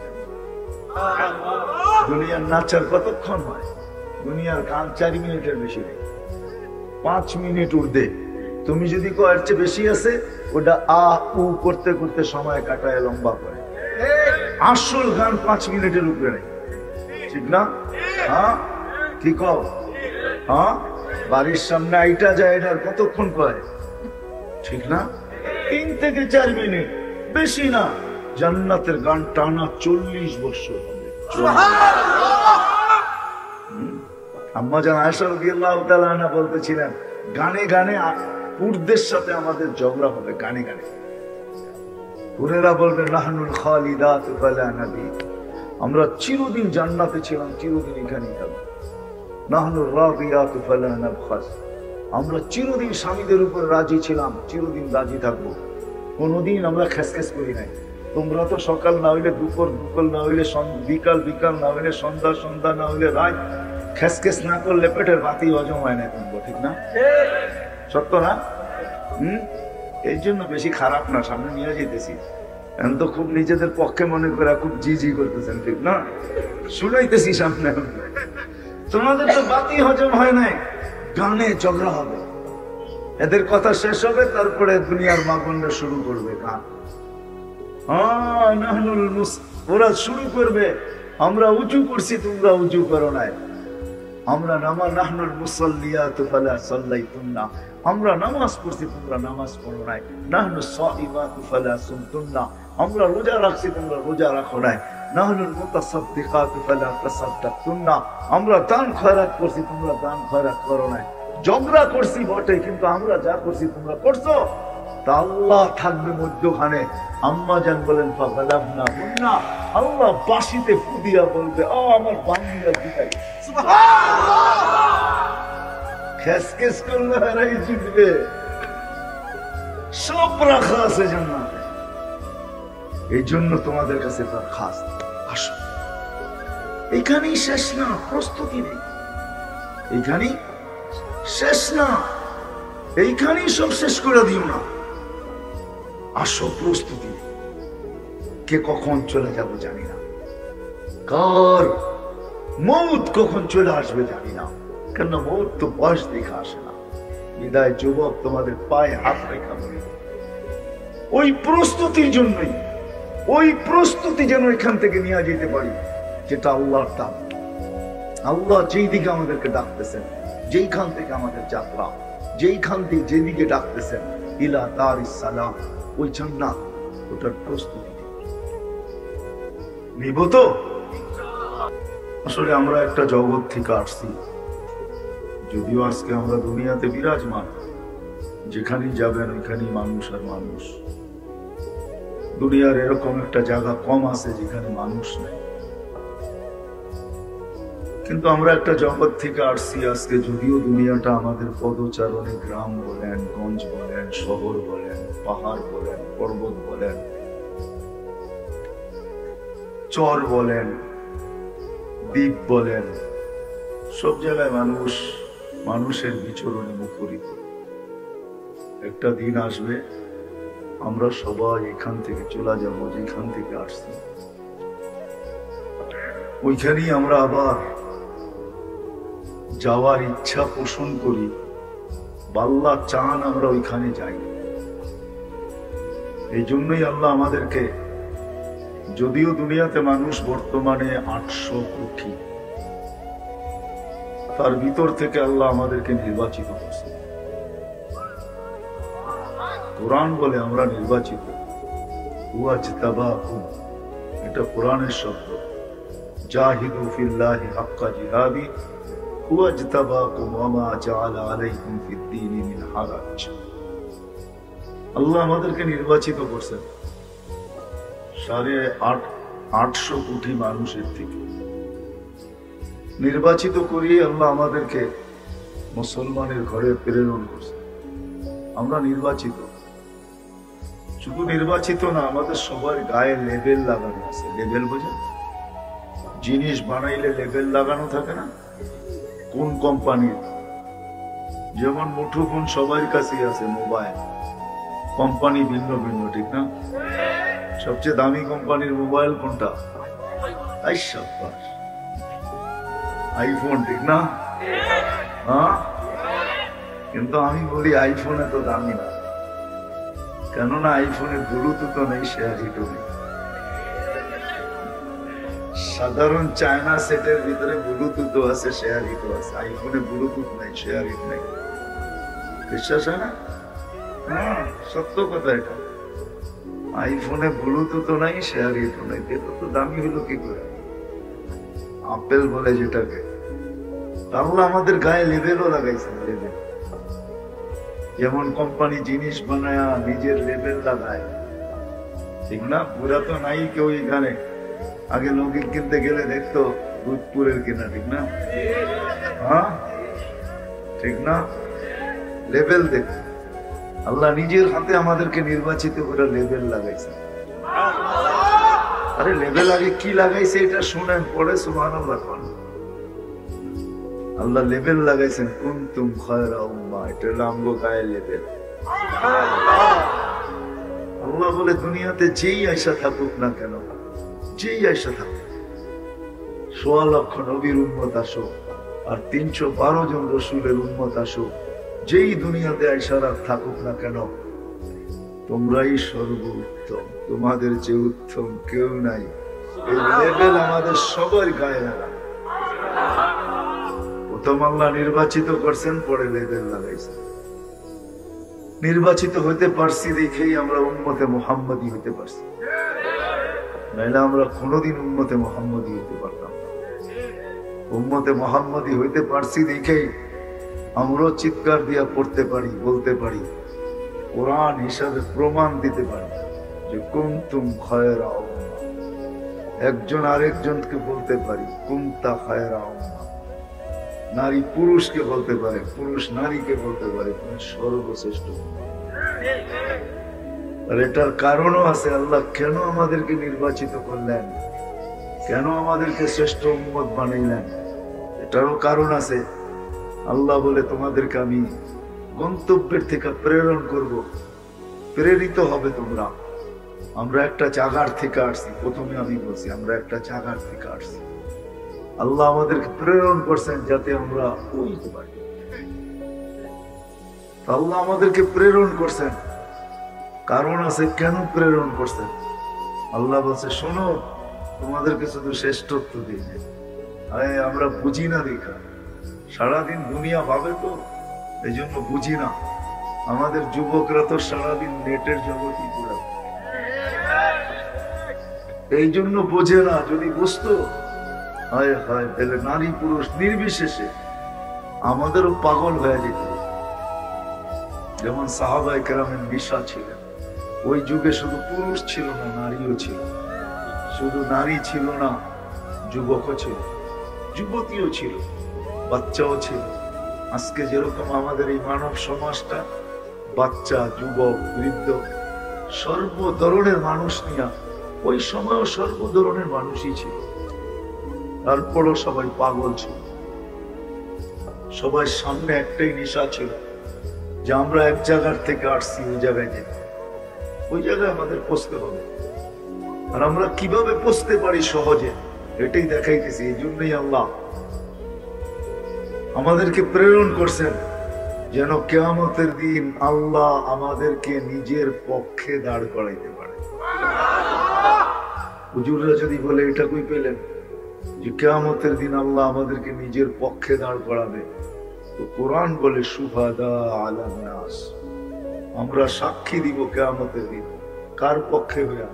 দুনিয়ার নাচার কতক্ষণ হয়? দুনিয়ার গান 4 মিনিটের বেশি নেই, 5 মিনিট উর্ধে। তুমি যদি কয়ের চেয়ে বেশি আছে, ওটা আ উ করতে করতে সময় কাটায় লম্বা করে। আসল গান 5 মিনিটের উপরে নেই, ঠিক না? হ্যাঁ, কি কও? হ্যাঁ, বাড়ির সামনে আইটা যায়, এটার কতক্ষণ কয়, ঠিক না? 3 থেকে 4 মিনিট, বেশি না। জান্নাতের গান টানা 40 বছর হবে। আম্মা জান আয়েশা রাদিয়াল্লাহু তাআলা আনহা বলতেছিলেন, গানে গানে পুরুষদের সাথে আমাদের ঝগড়া হবে, গানে গানে। পুরেরা বলবে নাহনুল খালিদাত ফালা নাবি, আমরা চিরদিন জান্নাতে ছিলাম, চিরদিন এখানেই থাকবো। নাহনুর রাদিয়াত ফালা নাবখাস, আমরা চিরদিন স্বামীদের উপর রাজি ছিলাম, চিরদিন রাজি থাকবো, কোনোদিন আমরা খেসখেস করি নাই। তোমরা তো সকাল না হইলে দুপুর, দুপুর না হইলে বিকাল, বিকাল না হইলে সন্ধ্যা, সন্ধ্যা না হইলে রাত, খেসখেস না করলে পেটের বাতি হজম হয় না তোমরা, ঠিক না? সত্য না? এই জন্য বেশি খারাপ না, সামনে নিয়ে যেতেছি। এখন তো খুব নিজেদের পক্ষে মনে করে খুব জি জি করতেছেন, ঠিক না? শুনাইতেছি সামনে। তোমাদের তো বাতি হজম হয় নাই, গানে ঝগড়া হবে, এদের কথা শেষ হবে, তারপরে দুনিয়ার মা বোনরা শুরু করবে গান। ওরা শুরু করবে, আমরা উঁচু করছি, তোমরা উঁচু করো নাই। আমরা নাহনুল মুসাল্লিয়াতু ফালা সাল্লাইতুন্না, আমরা নামাজ পড়ছি, তোমরা নামাজ পড়ো নাই। নাহনু সাইমাতু ফালা সুমতুন্না, আমরা রোজা রাখছি, তোমরা রোজা রাখো নাই। নাহনুল মুতাসাদ্দিকাতু ফালা তাসাদ্দাকতুন্না, আমরা দান খয়রাত করছি, তোমরা দান খয়রাত করো নাই। ঝগড়া করছি বটে, কিন্তু আমরা যা করছি তোমরা করছো। তা আল্লাহ থাকবে মধ্যখানে। আম্মা জান বলেন ফাগালাবনা হুন্না, আল্লাহ বাঁশিতে ফু দিয়া বলবে, ও আমার বান্দিরা দিতাই। খেসখেস করলে হারাই জিতবে। সব রাখা আছে জান্নাতে। এই জন্য তোমাদের কাছে তার খাস, আসো। এখানেই শেষ না, প্রস্তুতি নেই, এইখানেই শেষ না, এইখানেই সব শেষ করে দিও না। আসো, প্রস্তুতি। কে কখন চলে যাব জানি না, কার মৌত কখন চলে আসবে জানি না, কেন মৌত তো বয়স দেখে আসে না। বিদায় যুবক, তোমাদের পায়ে হাত রেখা বলি, ওই প্রস্তুতির জন্যই, ওই প্রস্তুতি যেন এখান থেকে নিয়ে যেতে পারি, যেটা আল্লাহর দাম। আল্লাহ যেই দিকে আমাদেরকে ডাকতেছেন, যেইখান থেকে আমাদের যাত্রা, যেইখান থেকে যেদিকে ডাকতেছেন, ইলা দারিস সালাম, ওই জান্নাত, ওটার প্রস্তুতি নিব তো। আসলে আমরা একটা জগৎ থেকে আসছি, যদিও আজকে আমরা দুনিয়াতে বিরাজমান, যেখানেই যাবেন ওইখানেই মানুষ আর মানুষ। দুনিয়ার এরকম একটা জায়গা কম আছে যেখানে মানুষ নেই, কিন্তু আমরা একটা জগৎ থেকে আসছি আজকে। যদিও দুনিয়াটা আমাদের পদচারণে, গ্রাম বলেন, গঞ্জ বলেন, শহর বলেন, পাহাড় বলেন, পর্বত বলেন, চর বলেন, দ্বীপ বলেন, সব জায়গায় মানুষ, মানুষের বিচরণে মুখরিত। একটা দিন আসবে আমরা সবাই এখান থেকে চলে যাব, যেখান থেকে আসছি। ওইখানেই আমরা আবার যাওয়ার ইচ্ছা পোষণ করি, আল্লাহ চান আমরা ওইখানে যাই। এই জন্যই আল্লাহ আমাদেরকে, যদিও দুনিয়াতে মানুষ বর্তমানে 800 কোটি, তার ভিতর থেকে আল্লাহ আমাদেরকে নির্বাচিত করছে। কোরআন বলে আমরা নির্বাচিত, ওয়াজতাবাকুম, এটা কোরআনের শব্দ। জাহিদু ফিল্লাহি হাক্কা জিহাদি ওয়াজতাবাকুম ওয়া মা জাআলা আলাইকুম ফিদ-দীনি মিন হারাজ। আল্লাহ আমাদেরকে নির্বাচিত করছেন 850 কোটি মানুষের থেকে। নির্বাচিত করিয়ে আল্লাহ আমাদেরকে মুসলমানের ঘরে প্রেরণ করছে। আমরা নির্বাচিত, শুধু নির্বাচিত না, আমাদের সবার গায়ে লেবেল লাগানো আছে। লেবেল বোঝেন? জিনিস বানাইলে লেবেল লাগানো থাকে না, কোন কোম্পানির। যেমন মুঠোফোন সবার কাছেই আছে, মোবাইল কোম্পানি ভিন্ন ভিন্ন, ঠিক না? সবচেয়ে দামি কোম্পানির মোবাইল কোনটা? আইফোন, ঠিক না? হ্যাঁ, কিন্তু আমি বলি আইফোন এত দামি না, কেননা আইফোনে ব্লুটুথ নেই, শেয়ার হিটও নেই। সাধারণ চায়না সেটের ভিতরে ব্লুটুথ আছে, শেয়ার হিটও আছে। আইফোনে ব্লুটুথ নাই, শেয়ার হিট নাই। বিশ্বাস হয় না? হ্যাঁ, সত্য কথা এটা। আইফোনে ব্লুটুথ নাই, শেয়ার হিটও নাই, এটা তো দামি হলো কি করে? আপেল বলে যেটাকে। তাহলে আমাদের গায়ে লেবেলও লাগাইছে, লেবেল। যেমন কোম্পানি জিনিস বানায় নিজের লেবেল লাগায়, ঠিক না? পুরা তো নাই কেউ এখানে। আগে লোকে কিনতে গেলে দেখতো দুধপুরের কিনা, ঠিক না? হ্যাঁ, ঠিক না? লেবেল দেখ। আল্লাহ নিজের হাতে আমাদেরকে নির্বাচিত করে লেবেল লাগাইছে। আরে লেবেল আগে কি লাগাইছে এটা শুনেন, পরে সুবহানাল্লাহ। আল্লাহ লেবেল লাগাইছেন, কুনতুম খায়রা উম্মাহ, এটা আমগো গায়ে লেবেল। আল্লাহ বলে দুনিয়াতে যেই আয়সা থাকুক না কেন, যেই আয়সা থাকুক, 1.25 লক্ষ নবীর উম্মত আসুক আর 312 জন রসুলের উম্মত আসুক, যেই দুনিয়াতে আয়সারা থাকুক না কেন, তোমরাই সর্বোত্তম, তোমাদের চেয়ে উত্তম কেউ নাই। এই লেবেল আমাদের সবার গায়ে লাগা। প্রথম আল্লাহ নির্বাচিত করছেন, পরে লেবেল লাগাইছেন। নির্বাচিত হইতে পারছি দেখেই আমরা উম্মতে মুহাম্মদী হইতে পারছি, নাইলে আমরা কোনোদিন উম্মতে মুহাম্মদী হইতে পারতাম না। উম্মতে মুহাম্মদী হইতে পারছি দেখেই আমরাও চিৎকার দিয়া পড়তে পারি, বলতে পারি, কোরআন হিসাবে প্রমাণ দিতে পারি যে কুনতুম খায়রা উম্মাহ। একজন আরেকজনকে বলতে পারি কুনতা খায়রা উম্মাহ। নারী পুরুষকে বলতে পারে, পুরুষ নারীকে বলতে পারে তুমি সর্বশ্রেষ্ঠ। আর এটার কারণও আছে, আল্লাহ কেন আমাদেরকে নির্বাচিত করলেন, কেন আমাদেরকে শ্রেষ্ঠ উম্মত বানাইলেন, এটারও কারণ আছে। আল্লাহ বলে তোমাদেরকে আমি গন্তব্যের থেকে প্রেরণ করব, প্রেরিত হবে তোমরা। আমরা একটা জায়গার থেকে আসছি, প্রথমে আমি বলছি আমরা একটা জায়গার থেকে আসছি। আল্লাহ আমাদেরকে প্রেরণ করছেন যাতে আমরা বুঝতে পারি। আল্লাহ আমাদেরকে প্রেরণ করছেন, কারণ আছে কেন প্রেরণ করছেন। আল্লাহ বলছে শোনো, তোমাদেরকে শুধু শ্রেষ্ঠত্ব দিয়ে আরে আমরা বুঝি না দেখা, সারাদিন দুনিয়া ভাবে তো, এই জন্য বুঝি না। আমাদের যুবকরা তো সারাদিন নেটের জগৎই ঘোরা, এই জন্য বোঝে না। যদি বুঝতো, হায় হায়, তাহলে নারী পুরুষ নির্বিশেষে আমাদেরও পাগল হয়ে যেত। যেমন সাহাবায়ে কেরামের নেশা ছিলেন, ওই যুগে শুধু পুরুষ ছিল না, নারীও ছিল। শুধু নারী ছিল না, যুবকও ছিল, যুবতীও ছিল, বাচ্চাও ছিল। আজকে যেরকম আমাদের এই মানব সমাজটা বাচ্চা, যুবক, বৃদ্ধ, সর্ব ধরনের মানুষ নিয়ে, ওই সময়ও সর্ব ধরনের মানুষই ছিল। তারপরও সবাই পাগল ছিল। সবার সামনে একটাই নেশা ছিল যে আমরা এক জায়গার থেকে আসছি, ওই জায়গায় যেতে, ওই জায়গায় আমাদের পৌঁছতে হবে। আর আমরা কিভাবে পৌঁছতে পারি সহজে, এটাই দেখাইতেছি। এই জন্যই আল্লাহ আমাদেরকে প্রেরণ করছেন, যেন কিয়ামতের দিন আল্লাহ আমাদেরকে নিজের পক্ষে দাঁড় করাইতে পারে। হুজুররা যদি বলে এটা কই পেলেন যে কিয়ামতের দিন আল্লাহ আমাদেরকে নিজের পক্ষে দাঁড় করাবে, তো কোরআন বলে শুহাদা আলান নাস, আমরা সাক্ষী দিব কিয়ামতের দিন। কার পক্ষে হইয়া?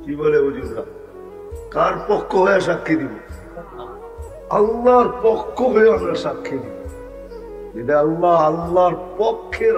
কি বলে হুজুররা? কার পক্ষ হয়ে সাক্ষী দিব? আল্লাহর পক্ষ হয়ে আমরা সাক্ষী দিব। আল্লাহর পক্ষে